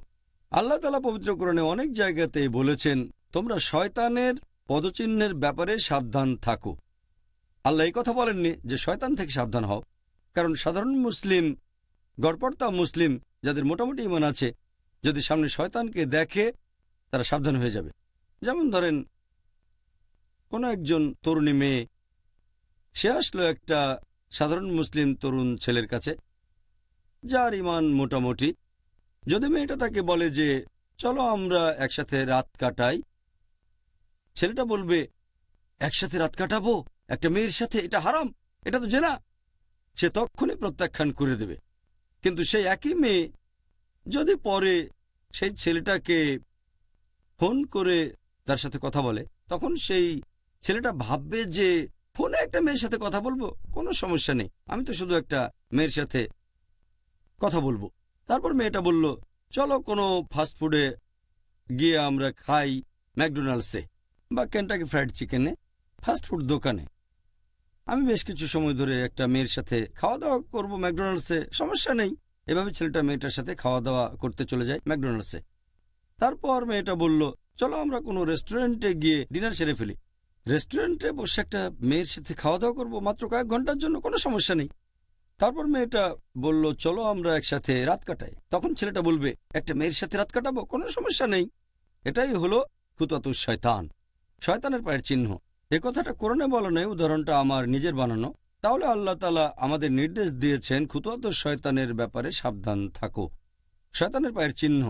আল্লাহ তাআলা পবিত্র কোরআনে অনেক জায়গাতে বলেছেন তোমরা শয়তানের পদচিহ্নের ব্যাপারে সাবধান থাকো। আল্লাহ এই কথা বলেননি যে শয়তান থেকে সাবধান হও, কারণ সাধারণ মুসলিম, গড়পড়তা মুসলিম যাদের মোটামুটি ঈমান আছে, যদি সামনে শয়তানকে দেখে তারা সাবধান হয়ে যাবে। যেমন ধরেন কোনো একজন তরুণী মেয়ে, সে আসলো একটা সাধারণ মুসলিম তরুণ ছেলের কাছে যার ঈমান মোটামুটি। যদি মেয়েটা তাকে বলে যে চলো আমরা একসাথে রাত কাটাই, ছেলেটা বলবে একসাথে রাত কাটাবো একটা মেয়ের সাথে, এটা হারাম, এটা তো জেনা। সে তক্ষুনি প্রত্যাখ্যান করে দেবে। কিন্তু সেই একই মেয়ে যদি পরে সেই ছেলেটাকে ফোন করে তার সাথে কথা বলে, তখন সেই ছেলেটা ভাববে যে ফোনে একটা মেয়ের সাথে কথা বলবো, কোনো সমস্যা নেই, আমি তো শুধু একটা মেয়ের সাথে কথা বলবো। তারপর মেয়েটা বলল চলো কোনো ফাস্টফুডে গিয়ে আমরা খাই, ম্যাকডোনাল্ডসে বা কেন্টাকি ফ্রাইড চিকেনে, ফাস্টফুড দোকানে। আমি বেশ কিছু সময় ধরে একটা মেয়ের সাথে খাওয়া দাওয়া করবো ম্যাকডোনাল্ডসে, সমস্যা নেই। এভাবে ছেলেটা মেয়েটার সাথে খাওয়া দাওয়া করতে চলে যায় ম্যাকডোনাল্ডসে। তারপর মেয়েটা বলল চলো আমরা কোনো রেস্টুরেন্টে গিয়ে ডিনার সেরে ফেলি। রেস্টুরেন্টে বসে একটা মেয়ের সাথে খাওয়া দাওয়া করবো মাত্র কয়েক ঘন্টার জন্য, কোনো সমস্যা নেই। তারপর মেয়েটা বলল চলো আমরা একসাথে রাত কাটাই, তখন ছেলেটা বলবে একটা মেয়ের সাথে রাত কাটাবো, কোনো সমস্যা নেই। এটাই হলো খুতুওয়াতুশ শয়তান, শয়তানের পায়ের চিহ্ন। এ কথাটা কোরআনে বলা নেই, উদাহরণটা আমার নিজের বানানো। তাহলে আল্লাহ তাআলা আমাদের নির্দেশ দিয়েছেন খুতুওয়াতুশ শয়তানের ব্যাপারে সাবধান থাকো। শয়তানের পায়ের চিহ্ন,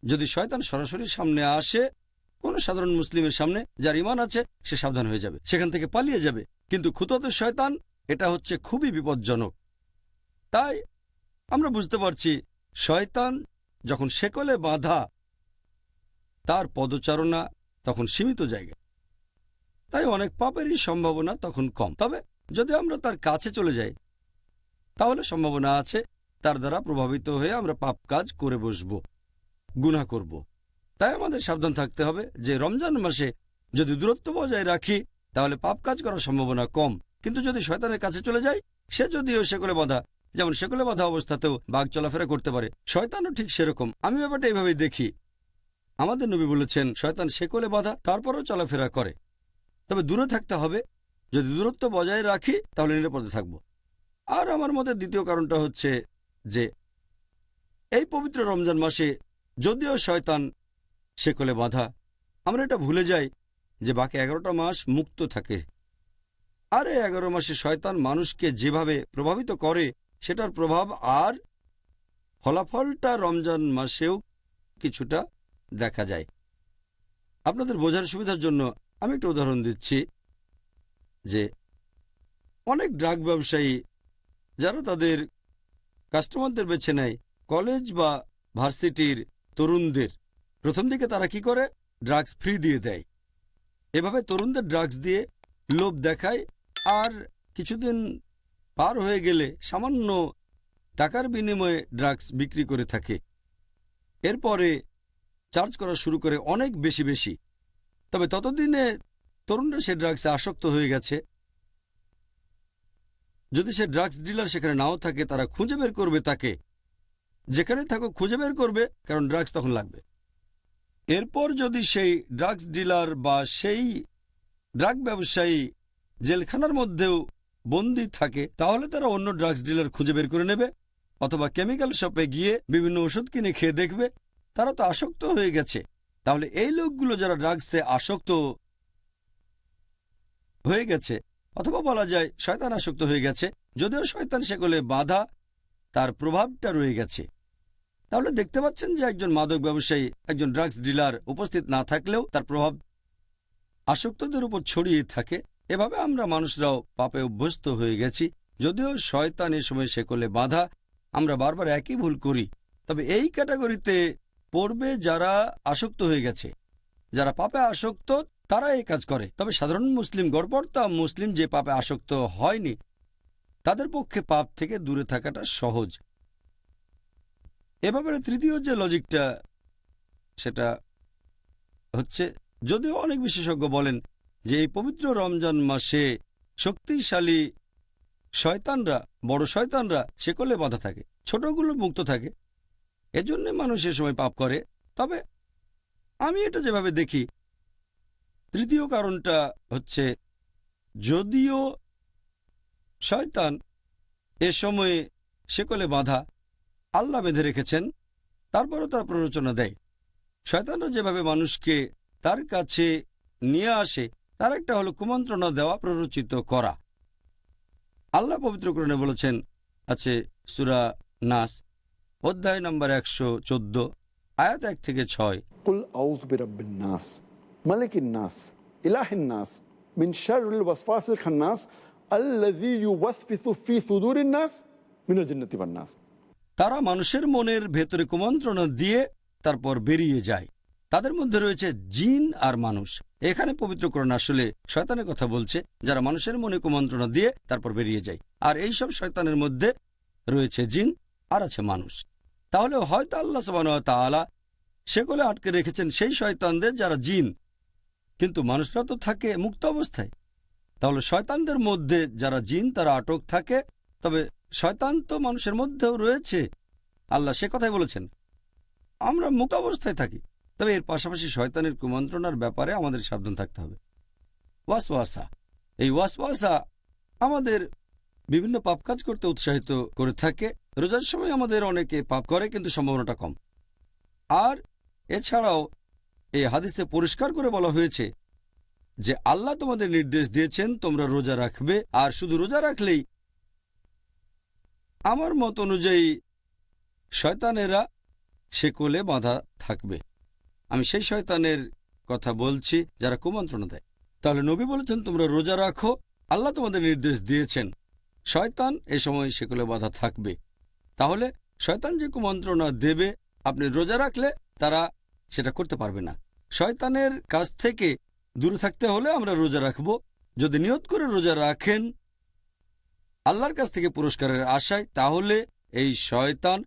যদি শয়তান সরাসরি সামনে আসে কোনো সাধারণ মুসলিমের সামনে যার ঈমান আছে, সে সাবধান হয়ে যাবে, সেখান থেকে পালিয়ে যাবে। কিন্তু খুতুওয়াতুশ শয়তান এটা হচ্ছে খুবই বিপজ্জনক। তাই আমরা বুঝতে পারছি শয়তান যখন শেকলে বাঁধা, তার পদচারণা তখন সীমিত জায়গায়, তাই অনেক পাপেরই সম্ভাবনা তখন কম। তবে যদি আমরা তার কাছে চলে যাই তাহলে সম্ভাবনা আছে তার দ্বারা প্রভাবিত হয়ে আমরা পাপ কাজ করে বসব, গুনাহ করব। তাই আমাদের সাবধান থাকতে হবে যে রমজান মাসে যদি দূরত্ব বজায় রাখি তাহলে পাপ কাজ করার সম্ভাবনা কম। কিন্তু যদি শয়তানের কাছে চলে যায়, সে যদিও শেকলে বাঁধা, যেমন শেকলে বাঁধা অবস্থাতেও বাঘ চলাফেরা করতে পারে, শয়তানও ঠিক সেরকম। আমি ব্যাপারটা এইভাবেই দেখি। আমাদের নবী বলেছেন শয়তান শেকলে বাঁধা, তারপরও চলাফেরা করে, তবে দূরে থাকতে হবে। যদি দূরত্ব বজায় রাখি তাহলে নিরাপদে থাকব। আর আমার মতে দ্বিতীয় কারণটা হচ্ছে যে এই পবিত্র রমজান মাসে যদিও শয়তান শেকলে বাঁধা, আমরা এটা ভুলে যাই যে বাকি 11টা মাস মুক্ত থাকে। আর এই 11 মাসে শয়তান মানুষকে যেভাবে প্রভাবিত করে সেটার প্রভাব আর ফলাফলটা রমজান মাসেও কিছুটা দেখা যায়। আপনাদের বোঝার সুবিধার জন্য আমি একটা উদাহরণ দিচ্ছি যে অনেক ড্রাগ ব্যবসায়ী যারা তাদের কাস্টমারদের বেছে নেয় কলেজ বা ভার্সিটির তরুণদের, প্রথম দিকে তারা কি করে, ড্রাগস ফ্রি দিয়ে দেয়। এভাবে তরুণদের ড্রাগস দিয়ে লোভ দেখায়, আর কিছুদিন পার হয়ে গেলে সামান্য টাকার বিনিময়ে ড্রাগস বিক্রি করে থাকে। এরপরে চার্জ করা শুরু করে অনেক বেশি বেশি। তবে ততদিনে তরুণরা সে ড্রাগসে আসক্ত হয়ে গেছে। যদি সে ড্রাগস ডিলার সেখানে নাও থাকে, তারা খুঁজে বের করবে তাকে, যেখানে থাকুক খুঁজে বের করবে, কারণ ড্রাগস তখন লাগবে। এরপর যদি সেই ড্রাগস ডিলার বা সেই ড্রাগ ব্যবসায়ী জেলখানার মধ্যেও বন্দী থাকে, তাহলে তারা অন্য ড্রাগস ডিলার খুঁজে বের করে নেবে, অথবা কেমিক্যাল শপে গিয়ে বিভিন্ন ওষুধ কিনে খেয়ে দেখবে তারা তো আসক্ত হয়ে গেছে। তাহলে এই লোকগুলো যারা ড্রাগসে আসক্ত হয়ে গেছে, অথবা বলা যায় শয়তান আসক্ত হয়ে গেছে, যদিও শয়তান সেগুলো বাধা, তার প্রভাবটা রয়ে গেছে। তাহলে দেখতে পাচ্ছেন যে একজন মাদক ব্যবসায়ী, একজন ড্রাগস ডিলার উপস্থিত না থাকলেও তার প্রভাব আসক্তদের উপর ছড়িয়ে থাকে। এভাবে আমরা মানুষরাও পাপে অভ্যস্ত হয়ে গেছি। যদিও শয়তান এ সময় শেকলে বাঁধা, আমরা বারবার একই ভুল করি। তবে এই ক্যাটাগরিতে পড়বে যারা আসক্ত হয়ে গেছে, যারা পাপে আসক্ত, তারা এই কাজ করে। তবে সাধারণ মুসলিম, গড়পড়তা মুসলিম যে পাপে আসক্ত হয়নি, তাদের পক্ষে পাপ থেকে দূরে থাকাটা সহজ। এ ব্যাপারে তৃতীয় যে লজিকটা, সেটা হচ্ছে যদিও অনেক বিশেষজ্ঞ বলেন যে এই পবিত্র রমজান মাসে শক্তিশালী শয়তানরা, বড় শয়তানরা শেকলে বাঁধা থাকে, ছোটগুলো মুক্ত থাকে, এজন্য মানুষ এ সময় পাপ করে। তবে আমি এটা যেভাবে দেখি, তৃতীয় কারণটা হচ্ছে, যদিও শয়তান এ সময়ে শেকলে বাঁধা, আল্লাহ বেঁধে রেখেছেন, তারপরও তার প্ররোচনা দেয়। শয়তানরা যেভাবে মানুষকে তার কাছে নিয়ে আসে, তার একটা হলো কুমন্ত্রণা দেওয়া, প্ররোচিত করা। আল্লাহ পবিত্র কোরআনে বলেছেন, আছে সূরা নাস অধ্যায় নম্বর 114 আয়াত 1 থেকে 6, কুল আউযু বিরাব্বিন নাস মালিকিন নাস ইলাহিন নাস মিন শাররিল ওয়াসওয়াসিল খান্নাস আল্লাযী ইউওয়াসওয়িসু ফি সুদুরিন নাস মিনাল জিন্নাতি ওয়ান নাস। তারা মানুষের মনের ভেতরে কুমন্ত্রণা দিয়ে তারপর বেরিয়ে যায়। তাদের মধ্যে রয়েছে জিন আর মানুষ। এখানে পবিত্র কোরআন আসলে শয়তানের কথা বলছে, যারা মানুষের মনে কুমন্ত্রণা দিয়ে তারপর বেরিয়ে যায়। আর এই সব শয়তানের মধ্যে রয়েছে জিন আর আছে মানুষ। তাহলে হয়তো আল্লাহ সুবহানাহু ওয়া তাআলা সেগুলো আটকে রেখেছেন সেই শয়তানদের যারা জিন, কিন্তু মানুষরা তো থাকে মুক্ত অবস্থায়। তাহলে শয়তানদের মধ্যে যারা জিন তারা আটক থাকে, তবে শয়তান তো মানুষের মধ্যেও রয়েছে। আল্লাহ সে কথাই বলেছেন, আমরা মুক্ত অবস্থায় থাকি। তবে এর পাশাপাশি শয়তানের কুমন্ত্রণার ব্যাপারে আমাদের সাবধান থাকতে হবে। ওয়াসওয়াসা, এই ওয়াসওয়াসা আমাদের বিভিন্ন পাপ কাজ করতে উৎসাহিত করে থাকে। রোজার সময় আমাদের অনেকে পাপ করে, কিন্তু সম্ভাবনাটা কম। আর এছাড়াও এই হাদিসে পরিষ্কার করে বলা হয়েছে যে আল্লাহ তোমাদের নির্দেশ দিয়েছেন তোমরা রোজা রাখবে, আর শুধু রোজা রাখলেই আমার মত অনুযায়ী শয়তানেরা শেকলে বাঁধা থাকবে। আমি সেই শয়তানের কথা বলছি যারা কুমন্ত্রণা দেয়। তাহলে নবী বলেছেন তোমরা রোজা রাখো, আল্লাহ তোমাদের নির্দেশ দিয়েছেন। শয়তান এ সময় শেকলে বাঁধা থাকবে। তাহলে শয়তান যে কুমন্ত্রণা দেবে, আপনি রোজা রাখলে তারা সেটা করতে পারবে না। শয়তানের কাছ থেকে দূরে থাকতে হলে আমরা রোজা রাখব। যদি নিয়ত করে রোজা রাখেন আল্লাহর কাছ থেকে পুরস্কারের আশায়, তাহলে এই শয়তান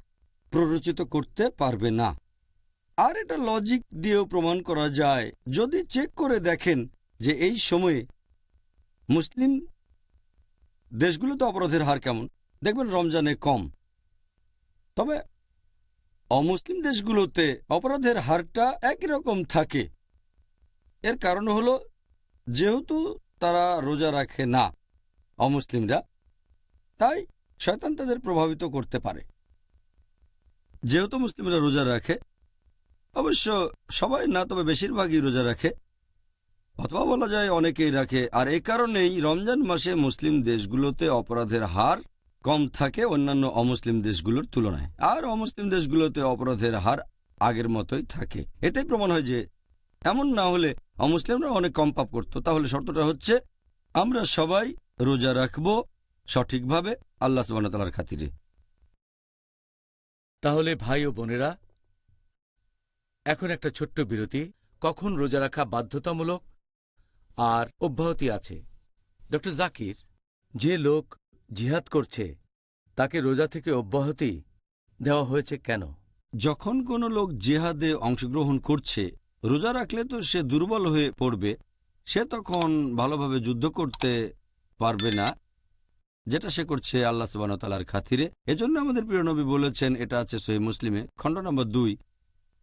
প্ররোচিত করতে পারবে না। আর এটা লজিক দিয়েও প্রমাণ করা যায়। যদি চেক করে দেখেন যে এই সময়ে মুসলিম দেশগুলোতে অপরাধের হার কেমন, দেখবেন রমজানে কম। তবে অমুসলিম দেশগুলোতে অপরাধের হারটা একই রকম থাকে। এর কারণ হলো যেহেতু তারা রোজা রাখে না অমুসলিমরা, তাই শয়তান তাদের প্রভাবিত করতে পারে। যেহেতু মুসলিমরা রোজা রাখে, অবশ্য সবাই না, তবে বেশিরভাগই রোজা রাখে, অথবা বলা যায় অনেকেই রাখে। আর এই কারণেই রমজান মাসে মুসলিম দেশগুলোতে অপরাধের হার কম থাকে অন্যান্য অমুসলিম দেশগুলোর তুলনায়। আর অমুসলিম দেশগুলোতে অপরাধের হার আগের মতোই থাকে। এতেই প্রমাণ হয় যে এমন না হলে অমুসলিমরা অনেক কম পাপ করত। তাহলে শর্তটা হচ্ছে আমরা সবাই রোজা রাখব সঠিকভাবে আল্লাহ সুবহানাহু ওয়া তাআলার খাতিরে। তাহলে ভাই ও বোনেরা, এখন একটা ছোট্ট বিরতি। কখন রোজা রাখা বাধ্যতামূলক আর অব্যাহতি আছে? ডক্টর জাকির, যে লোক জিহাদ করছে তাকে রোজা থেকে অব্যাহতি দেওয়া হয়েছে কেন? যখন কোনো লোক জিহাদে অংশগ্রহণ করছে, রোজা রাখলে তো সে দুর্বল হয়ে পড়বে, সে তখন ভালোভাবে যুদ্ধ করতে পারবে না, যেটা সে করছে আল্লাহ সুবহানাহু ওয়া তাআলার খাতিরে। এজন্য আমাদের প্রিয় নবী বলেছেন, এটা আছে সহিহ মুসলিমে খণ্ড নম্বর 2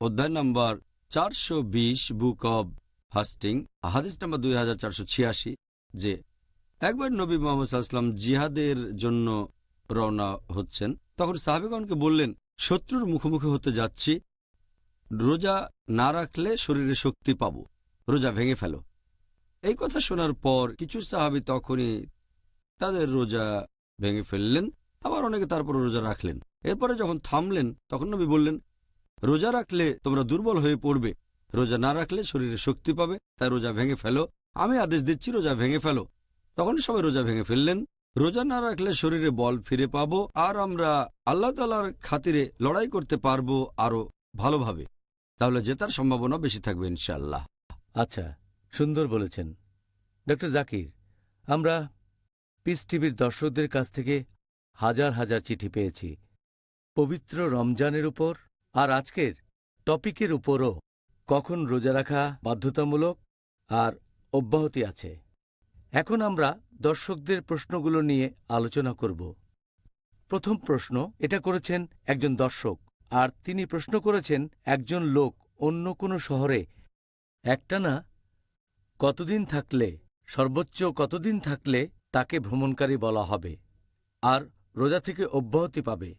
অধ্যায় নম্বর 420 বুক অব ফাস্টিং হাদিস নম্বর 2486, যে একবার নবী মুহাম্মদ সাল্লাল্লাহু আলাইহি ওয়াসাল্লাম জিহাদের জন্য রওনা হচ্ছেন। তখন সাহাবীগণকে বললেন, শত্রুর মুখোমুখি হতে যাচ্ছি, রোজা না রাখলে শরীরে শক্তি পাবো, রোজা ভেঙে ফেলো। এই কথা শোনার পর কিছু সাহাবী তখনই তাদের রোজা ভেঙে ফেললেন, আবার অনেকে তারপর রোজা রাখলেন। এরপরে যখন থামলেন তখন নবী বললেন, রোজা রাখলে তোমরা দুর্বল হয়ে পড়বে, রোজা না রাখলে শরীরে শক্তি পাবে, তাই রোজা ভেঙে ফেলো। আমি আদেশ দিচ্ছি, রোজা ভেঙে ফেলো। তখন সবাই রোজা ভেঙে ফেললেন। রোজা না রাখলে শরীরে বল ফিরে পাবো, আর আমরা আল্লাহ তাআলার খাতিরে লড়াই করতে পারবো আরো ভালোভাবে। তাহলে জেতার সম্ভাবনা বেশি থাকবে ইনশাআল্লাহ। আচ্ছা, সুন্দর বলেছেন ডক্টর জাকির। আমরা পিস টিভির দর্শকদের কাছ থেকে হাজার হাজার চিঠি পেয়েছি পবিত্র রমজানের উপর আর আজকের টপিকের উপরও। কখন রোজা রাখা বাধ্যতামূলক আর অব্যাহতি আছে। এখন আমরা দর্শকদের প্রশ্নগুলো নিয়ে আলোচনা করব। প্রথম প্রশ্ন এটা করেছেন একজন দর্শক, আর তিনি প্রশ্ন করেছেন একজন লোক অন্য কোনো শহরে একটানা কতদিন থাকলে, সর্বোচ্চ কতদিন থাকলে তাকে ভ্রমণকারী বলা হবে আর রোজা থেকে অব্যাহতি পাবে।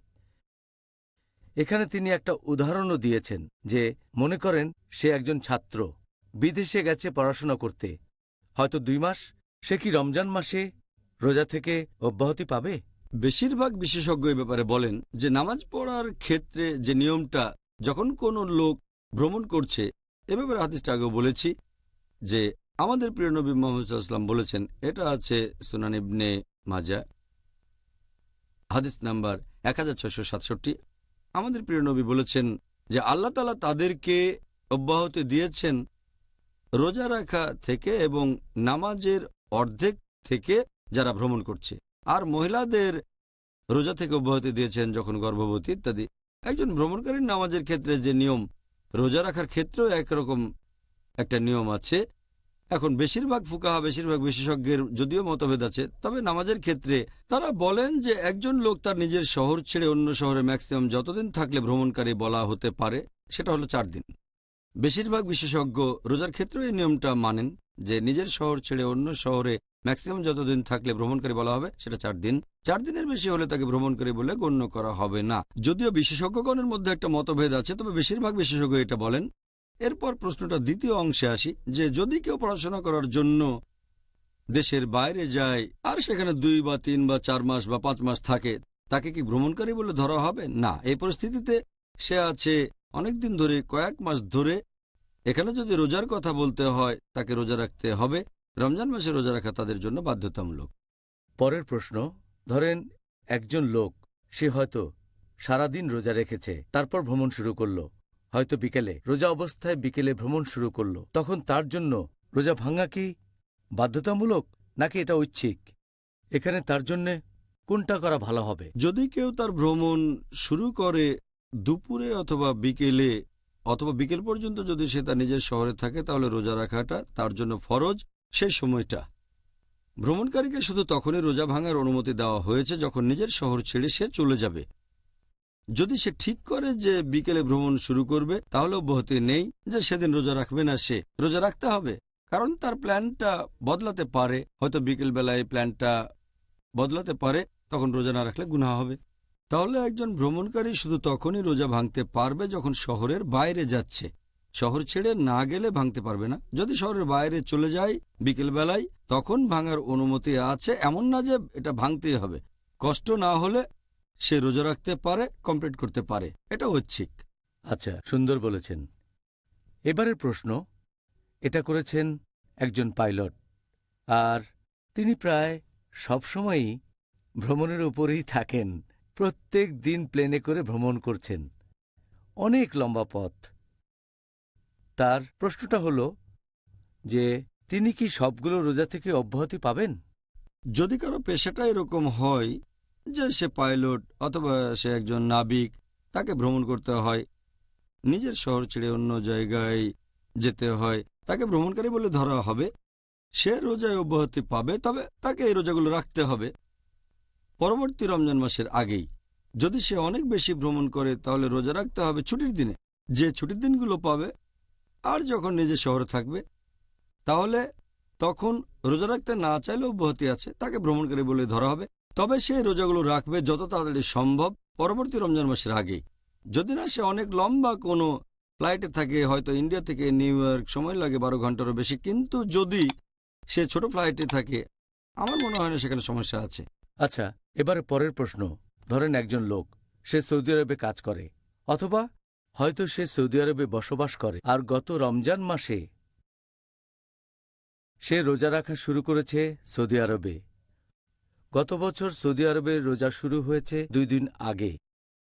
এখানে তিনি একটা উদাহরণও দিয়েছেন যে মনে করেন সে একজন ছাত্র, বিদেশে গেছে পড়াশোনা করতে, হয়তো 2 মাস, সে কি রমজান মাসে রোজা থেকে অব্যাহতি পাবে? বেশিরভাগ বিশেষজ্ঞ এ ব্যাপারে বলেন যে নামাজ পড়ার ক্ষেত্রে যে নিয়মটা, যখন কোনো লোক ভ্রমণ করছে, এ ব্যাপারে হাদিসটা আগেও বলেছি যে আমাদের প্রিয় নবী মুহাম্মদ সাল্লাল্লাহু আলাইহি ওয়াসাল্লাম বলেছেন, এটা আছে সুনান ইবনে মাজাহ হাদিস নাম্বার 1667। আমাদের প্রিয় নবী বলেছেন যে আল্লাহ তাআলা তাদেরকে অব্যাহতি দিয়েছেন রোজা রাখা থেকে এবং নামাজের অর্ধেক থেকে যারা ভ্রমণ করছে, আর মহিলাদের রোজা থেকে অব্যাহতি দিয়েছেন যখন গর্ভবতী ইত্যাদি। একজন ভ্রমণকারীর নামাজের ক্ষেত্রে যে নিয়ম, রোজা রাখার ক্ষেত্রেও একরকম একটা নিয়ম আছে। এখন বেশিরভাগ ফুকাহা, বেশিরভাগ বিশেষজ্ঞের যদিও মতভেদ আছে, তবে নামাজের ক্ষেত্রে তারা বলেন যে একজন লোক তার নিজের শহর ছেড়ে অন্য শহরে ম্যাক্সিমাম যতদিন থাকলে ভ্রমণকারী বলা হতে পারে সেটা হলো 4 দিন। বেশিরভাগ বিশেষজ্ঞ রোজার ক্ষেত্রেও এই নিয়মটা মানেন যে নিজের শহর ছেড়ে অন্য শহরে ম্যাক্সিমাম যতদিন থাকলে ভ্রমণকারী বলা হবে সেটা 4 দিন। 4 দিনের বেশি হলে তাকে ভ্রমণকারী বলে গণ্য করা হবে না। যদিও বিশেষজ্ঞগণের মধ্যে একটা মতভেদ আছে, তবে বেশিরভাগ বিশেষজ্ঞ এটা বলেন। এরপর প্রশ্নটা দ্বিতীয় অংশে আসি, যে যদি কেউ পড়াশোনা করার জন্য দেশের বাইরে যায় আর সেখানে 2 বা 3 বা 4 মাস বা 5 মাস থাকে, তাকে কি ভ্রমণকারী বলে ধরা হবে? না। এই পরিস্থিতিতে সে আছে অনেকদিন ধরে, কয়েক মাস ধরে। এখানে যদি রোজার কথা বলতে হয়, তাকে রোজা রাখতে হবে। রমজান মাসে রোজা রাখা তাদের জন্য বাধ্যতামূলক। পরের প্রশ্ন, ধরেন একজন লোক, সে হয়তো সারাদিন রোজা রেখেছে, তারপর ভ্রমণ শুরু করলো, হয়তো বিকেলে, রোজা অবস্থায় বিকেলে ভ্রমণ শুরু করলো, তখন তার জন্য রোজা ভাঙা কি বাধ্যতামূলক নাকি এটা ঐচ্ছিক? এখানে তার জন্যে কোনটা করা ভালো হবে? যদি কেউ তার ভ্রমণ শুরু করে দুপুরে অথবা বিকেলে, অথবা বিকেল পর্যন্ত যদি সে তার নিজের শহরে থাকে, তাহলে রোজা রাখাটা তার জন্য ফরজ। সেই সময়টা ভ্রমণকারীকে শুধু তখনই রোজা ভাঙার অনুমতি দেওয়া হয়েছে যখন নিজের শহর ছেড়ে সে চলে যাবে। যদি সে ঠিক করে যে বিকেলে ভ্রমণ শুরু করবে, তাহলে অব্যাহতি নেই যে সেদিন রোজা রাখবে না। সে রোজা রাখতে হবে, কারণ তার প্ল্যানটা বদলাতে পারে। হয়তো বিকেল বেলায় প্ল্যানটা বদলাতে পারে, তখন রোজা না রাখলে গুনাহ হবে। তাহলে একজন ভ্রমণকারী শুধু তখনই রোজা ভাঙতে পারবে যখন শহরের বাইরে যাচ্ছে। শহর ছেড়ে না গেলে ভাঙতে পারবে না। যদি শহরের বাইরে চলে যায় বিকেল বেলায়, তখন ভাঙার অনুমতি আছে। এমন না যে এটা ভাঙতেই হবে। কষ্ট না হলে সে রোজা রাখতে পারে, কমপ্লিট করতে পারে। এটা ঐচ্ছিক। আচ্ছা, সুন্দর বলেছেন। এবারের প্রশ্ন এটা করেছেন একজন পাইলট, আর তিনি প্রায় সবসময়ই ভ্রমণের উপরেই থাকেন। প্রত্যেক দিন প্লেনে করে ভ্রমণ করছেন, অনেক লম্বা পথ। তার প্রশ্নটা হলো যে তিনি কি সবগুলো রোজা থেকে অব্যাহতি পাবেন? যদি কারো পেশাটা এরকম হয় যে সে পাইলট অথবা সে একজন নাবিক, তাকে ভ্রমণ করতে হয়, নিজের শহর ছেড়ে অন্য জায়গায় যেতে হয়, তাকে ভ্রমণকারী বলে ধরা হবে। সে রোজায় অব্যাহতি পাবে, তবে তাকে এই রোজাগুলো রাখতে হবে পরবর্তী রমজান মাসের আগেই। যদি সে অনেক বেশি ভ্রমণ করে, তাহলে রোজা রাখতে হবে ছুটির দিনে, যে ছুটির দিনগুলো পাবে। আর যখন নিজের শহরে থাকবে, তাহলে তখন রোজা রাখতে না চাইলে অব্যাহতি আছে, তাকে ভ্রমণকারী বলে ধরা হবে। তবে সে রোজাগুলো রাখবে যত তাড়াতাড়ি সম্ভব পরবর্তী রমজান মাসের আগেই। যদি না সে অনেক লম্বা কোনো ফ্লাইটে থাকে, হয়তো ইন্ডিয়া থেকে নিউ ইয়র্ক, সময় লাগে 12 ঘন্টারও বেশি, কিন্তু যদি সে ছোট ফ্লাইটে থাকে, আমার মনে হয় না সেখানে সমস্যা আছে। আচ্ছা, এবারে পরের প্রশ্ন, ধরেন একজন লোক, সে সৌদি আরবে কাজ করে, অথবা হয়তো সে সৌদি আরবে বসবাস করে, আর গত রমজান মাসে সে রোজা রাখা শুরু করেছে সৌদি আরবে। গত বছর সৌদি আরবে রোজা শুরু হয়েছে 2 দিন আগে,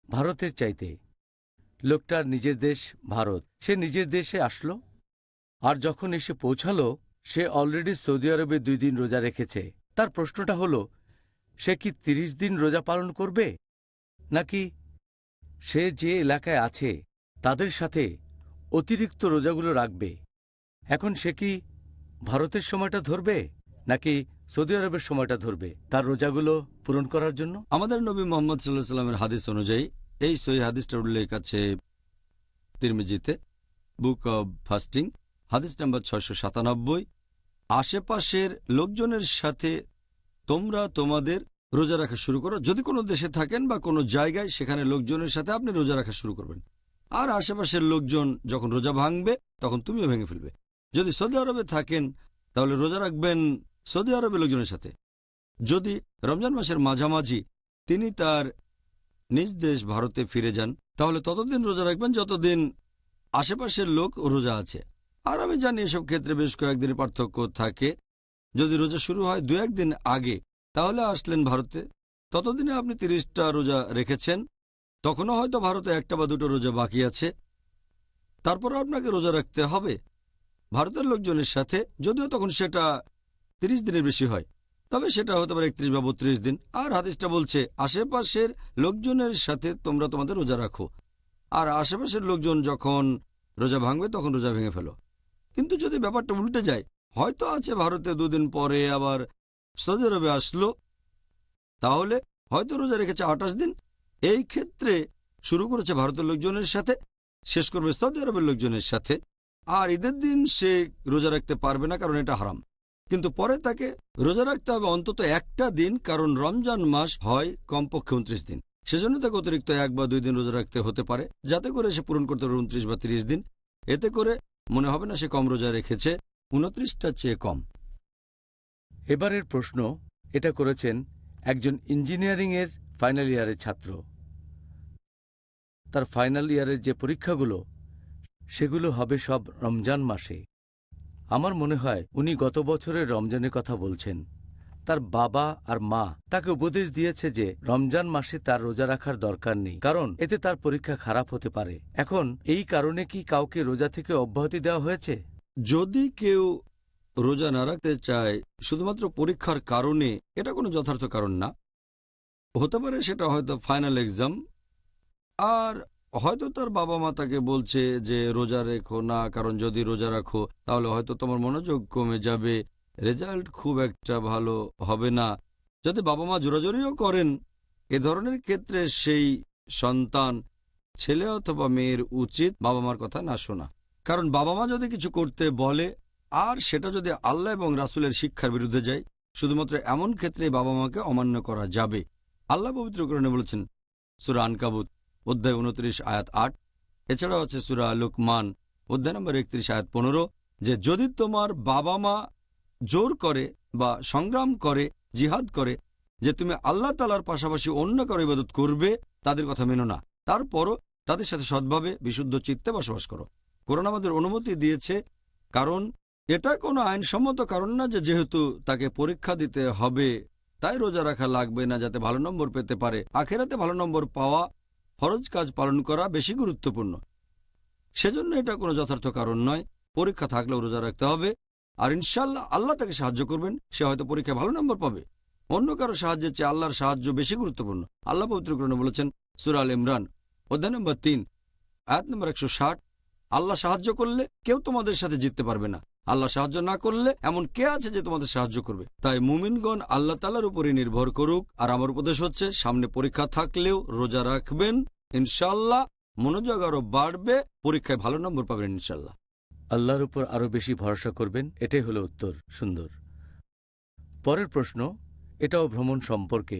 ভারতের চাইতে। লোকটার নিজের দেশ ভারত, সে নিজের দেশে আসলো, আর যখন এসে পৌঁছালো, সে অলরেডি সৌদি আরবে 2 দিন রোজা রেখেছে। তার প্রশ্নটা হলো, সে কি 30 দিন রোজা পালন করবে, নাকি সে যে এলাকায় আছে তাদের সাথে অতিরিক্ত রোজাগুলো রাখবে, এখন সে কি ভারতের সময়টা ধরবে নাকি সৌদি আরবের সময়টা ধরবে তার রোজাগুলো পূরণ করার জন্য? আমাদের নবী মোহাম্মদ সাল্লাল্লাহু আলাইহি সাল্লামের হাদিস অনুযায়ী, এই সহিহ হাদিসটার উল্লেখ আছে তিরমিজিতে, বুক অব ফাস্টিং, হাদিস নাম্বার 697। আশেপাশের লোকজনের সাথে তোমরা তোমাদের রোজা রাখা শুরু করো। যদি কোনো দেশে থাকেন বা কোনো জায়গায়, সেখানে লোকজনের সাথে আপনি রোজা রাখা শুরু করবেন। আর আশেপাশের লোকজন যখন রোজা ভাঙবে তখন তুমিও ভেঙে ফেলবে। যদি সৌদি আরবে থাকেন তাহলে রোজা রাখবেন সৌদি আরবের লোকজনের সাথে। যদি রমজান মাসের মাঝামাঝি তিনি তার নিজ দেশ ভারতে ফিরে যান, তাহলে ততদিন রোজা রাখবেন যতদিন আশেপাশের লোক রোজা আছে। আর আমি জানি এসব ক্ষেত্রে বেশ কয়েকদিনের পার্থক্য থাকে। যদি রোজা শুরু হয় 2-1 দিন আগে, তাহলে আসলেন ভারতে, ততদিনে আপনি 30টা রোজা রেখেছেন, তখনও হয়তো ভারতে 1টা বা 2টো রোজা বাকি আছে। তারপরও আপনাকে রোজা রাখতে হবে ভারতের লোকজনের সাথে, যদিও তখন সেটা 30 দিনের বেশি হয়, তবে সেটা হতে পারে 31 বা 32 দিন। আর হাদিসটা বলছে আশেপাশের লোকজনের সাথে তোমরা তোমাদের রোজা রাখো, আর আশেপাশের লোকজন যখন রোজা ভাঙবে তখন রোজা ভেঙে ফেলো। কিন্তু যদি ব্যাপারটা উল্টে যায়, হয়তো আছে ভারতে 2 দিন পরে আবার সৌদি আরবে আসলো, তাহলে হয়তো রোজা রেখেছে 28 দিন, এই ক্ষেত্রে শুরু করেছে ভারতের লোকজনের সাথে, শেষ করবে সৌদি আরবের লোকজনের সাথে। আর ঈদের দিন সে রোজা রাখতে পারবে না, কারণ এটা হারাম। কিন্তু পরে তাকে রোজা রাখতে হবে অন্তত 1টা দিন, কারণ রমজান মাস হয় কমপক্ষে 29 দিন। সেজন্য তাকে অতিরিক্ত 1 বা 2 দিন রোজা রাখতে হতে পারে, যাতে করে সে পূরণ করতে পারে 29 বা 30 দিন। এতে করে মনে হবে না সে কম রোজা রেখেছে, 29টার চেয়ে কম। এবারের প্রশ্ন এটা করেছেন একজন ইঞ্জিনিয়ারিংয়ের ফাইনাল ইয়ারের ছাত্র। তার ফাইনাল ইয়ারের যে পরীক্ষাগুলো, সেগুলো হবে সব রমজান মাসে। আমার মনে হয় উনি গত বছরের রমজানের কথা বলছেন। তার বাবা আর মা তাকে উপদেশ দিয়েছে যে রমজান মাসে তার রোজা রাখার দরকার নেই, কারণ এতে তার পরীক্ষা খারাপ হতে পারে। এখন এই কারণে কি কাউকে রোজা থেকে অব্যাহতি দেওয়া হয়েছে? যদি কেউ রোজা না রাখতে চায় শুধুমাত্র পরীক্ষার কারণে, এটা কোনো যথার্থ কারণ না। হতে পারে সেটা হয়তো ফাইনাল এক্সাম, আর হয়তো তার বাবা মা তাকে বলছে যে রোজা রেখো না, কারণ যদি রোজা রাখো তাহলে হয়তো তোমার মনোযোগ কমে যাবে, রেজাল্ট খুব একটা ভালো হবে না। যদি বাবা মা জোরাজোরিও করেন, এ ধরনের ক্ষেত্রে সেই সন্তান, ছেলে অথবা মেয়ের উচিত বাবা মার কথা না শোনা। কারণ বাবা মা যদি কিছু করতে বলে আর সেটা যদি আল্লাহ এবং রাসূলের শিক্ষার বিরুদ্ধে যায়, শুধুমাত্র এমন ক্ষেত্রে বাবা মাকে অমান্য করা যাবে। আল্লাহ পবিত্র কোরআনে বলেছেন সূরা আনকাবুত অধ্যায় 29 আয়াত 8, এছাড়াও আছে সূরা লুকমান অধ্যায় নম্বর 31 আয়াত 15, যে যদি তোমার বাবা মা জোর করে বা সংগ্রাম করে, জিহাদ করে যে তুমি আল্লাহ তাআলার পাশাপাশি অন্য কারো ইবাদত করবে, তাদের কথা মেনো না, তারপরও তাদের সাথে সৎভাবে বিশুদ্ধ চিত্তে বসবাস করো। কোরআন আমাদের অনুমতি দিয়েছে, কারণ এটা কোনো আইনসম্মত কারণ না যে যেহেতু তাকে পরীক্ষা দিতে হবে তাই রোজা রাখা লাগবে না, যাতে ভালো নম্বর পেতে পারে। আখেরাতে ভালো নম্বর পাওয়া, ফরজ কাজ পালন করা বেশি গুরুত্বপূর্ণ। সেজন্য এটা কোনো যথার্থ কারণ নয়। পরীক্ষা থাকলেও রোজা রাখতে হবে, আর ইনশাল্লাহ আল্লাহ তাকে সাহায্য করবেন। সে হয়তো পরীক্ষায় ভালো নম্বর পাবে। অন্য কারো সাহায্যের চেয়ে আল্লাহর সাহায্য বেশি গুরুত্বপূর্ণ। আল্লাহ পবিত্র কোরআনে বলেছেন সূরা আল ইমরান অধ্যায় নম্বর 3 আয়াত নম্বর 160, আল্লাহ সাহায্য করলে কেউ তোমাদের সাথে জিততে পারবে না, আল্লাহ সাহায্য না করলে এমন কে আছে যে তোমাদের সাহায্য করবে। তাই মুমিনগণ আল্লাহ তাআলার উপরই নির্ভর করুক। আর আমার উপদেশ হচ্ছে, সামনে পরীক্ষা থাকলেও রোজা রাখবেন, ইনশাল্লাহ মনোযোগ আরো বাড়বে, পরীক্ষায় ভালো নম্বর পাবেন ইনশাল্লাহ। আল্লাহর উপর আরো বেশি ভরসা করবেন, এটাই হলো উত্তর। সুন্দর। পরের প্রশ্ন এটাও ভ্রমণ সম্পর্কে।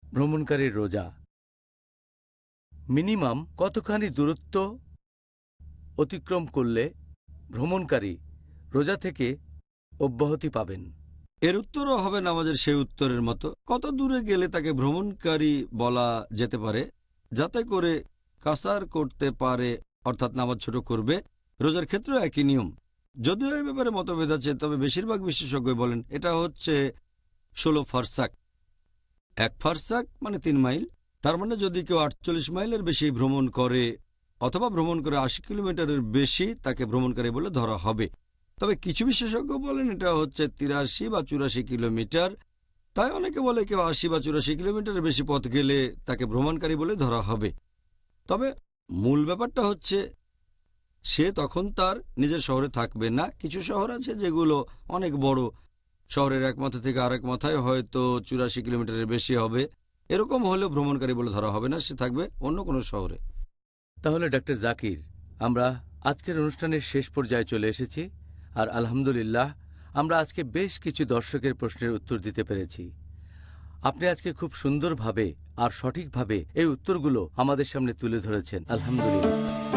ভ্রমণকারীর রোজা মিনিমাম কতখানি দূরত্ব অতিক্রম করলে ভ্রমণকারী রোজা থেকে অব্যাহতি পাবেন? এর উত্তরও হবে নামাজের সেই উত্তরের মতো। কত দূরে গেলে তাকে ভ্রমণকারী বলা যেতে পারে, যাতে করে কাসার করতে পারে, অর্থাৎ নামাজ ছোট করবে। রোজার ক্ষেত্রেও একই নিয়ম, যদিও এই ব্যাপারে মতভেদ আছে, তবে বেশিরভাগ বিশেষজ্ঞ বলেন এটা হচ্ছে 16 ফারসাক। 1 ফারসাক মানে 3 মাইল। তার মানে যদি কেউ 48 মাইলের বেশি ভ্রমণ করে অথবা ভ্রমণ করে 80 কিলোমিটারের বেশি, তাকে ভ্রমণকারী বলে ধরা হবে। তবে কিছু বিশেষজ্ঞ বলেন এটা হচ্ছে 83 বা 84 কিলোমিটার। তাই অনেকে বলে কেউ 80 বা 84 কিলোমিটারের বেশি পথ গেলে তাকে ভ্রমণকারী বলে ধরা হবে। তবে মূল ব্যাপারটা হচ্ছে সে তখন তার নিজের শহরে থাকবে না। কিছু শহর আছে যেগুলো অনেক বড়, শহরের এক মাথা থেকে আরেক মাথায় হয়তো 84 কিলোমিটারের বেশি হবে। এরকম হলেও ভ্রমণকারী বলে ধরা হবে না, সে থাকবে অন্য কোনো শহরে। তাহলে ডক্টর জাকির, আমরা আজকের অনুষ্ঠানের শেষ পর্যায়ে চলে এসেছি, আর আলহামদুলিল্লাহ আমরা আজকে বেশ কিছু দর্শকের প্রশ্নের উত্তর দিতে পেরেছি। আপনি আজকে খুব সুন্দরভাবে আর সঠিকভাবে এই উত্তরগুলো আমাদের সামনে তুলে ধরেছেন, আলহামদুলিল্লাহ।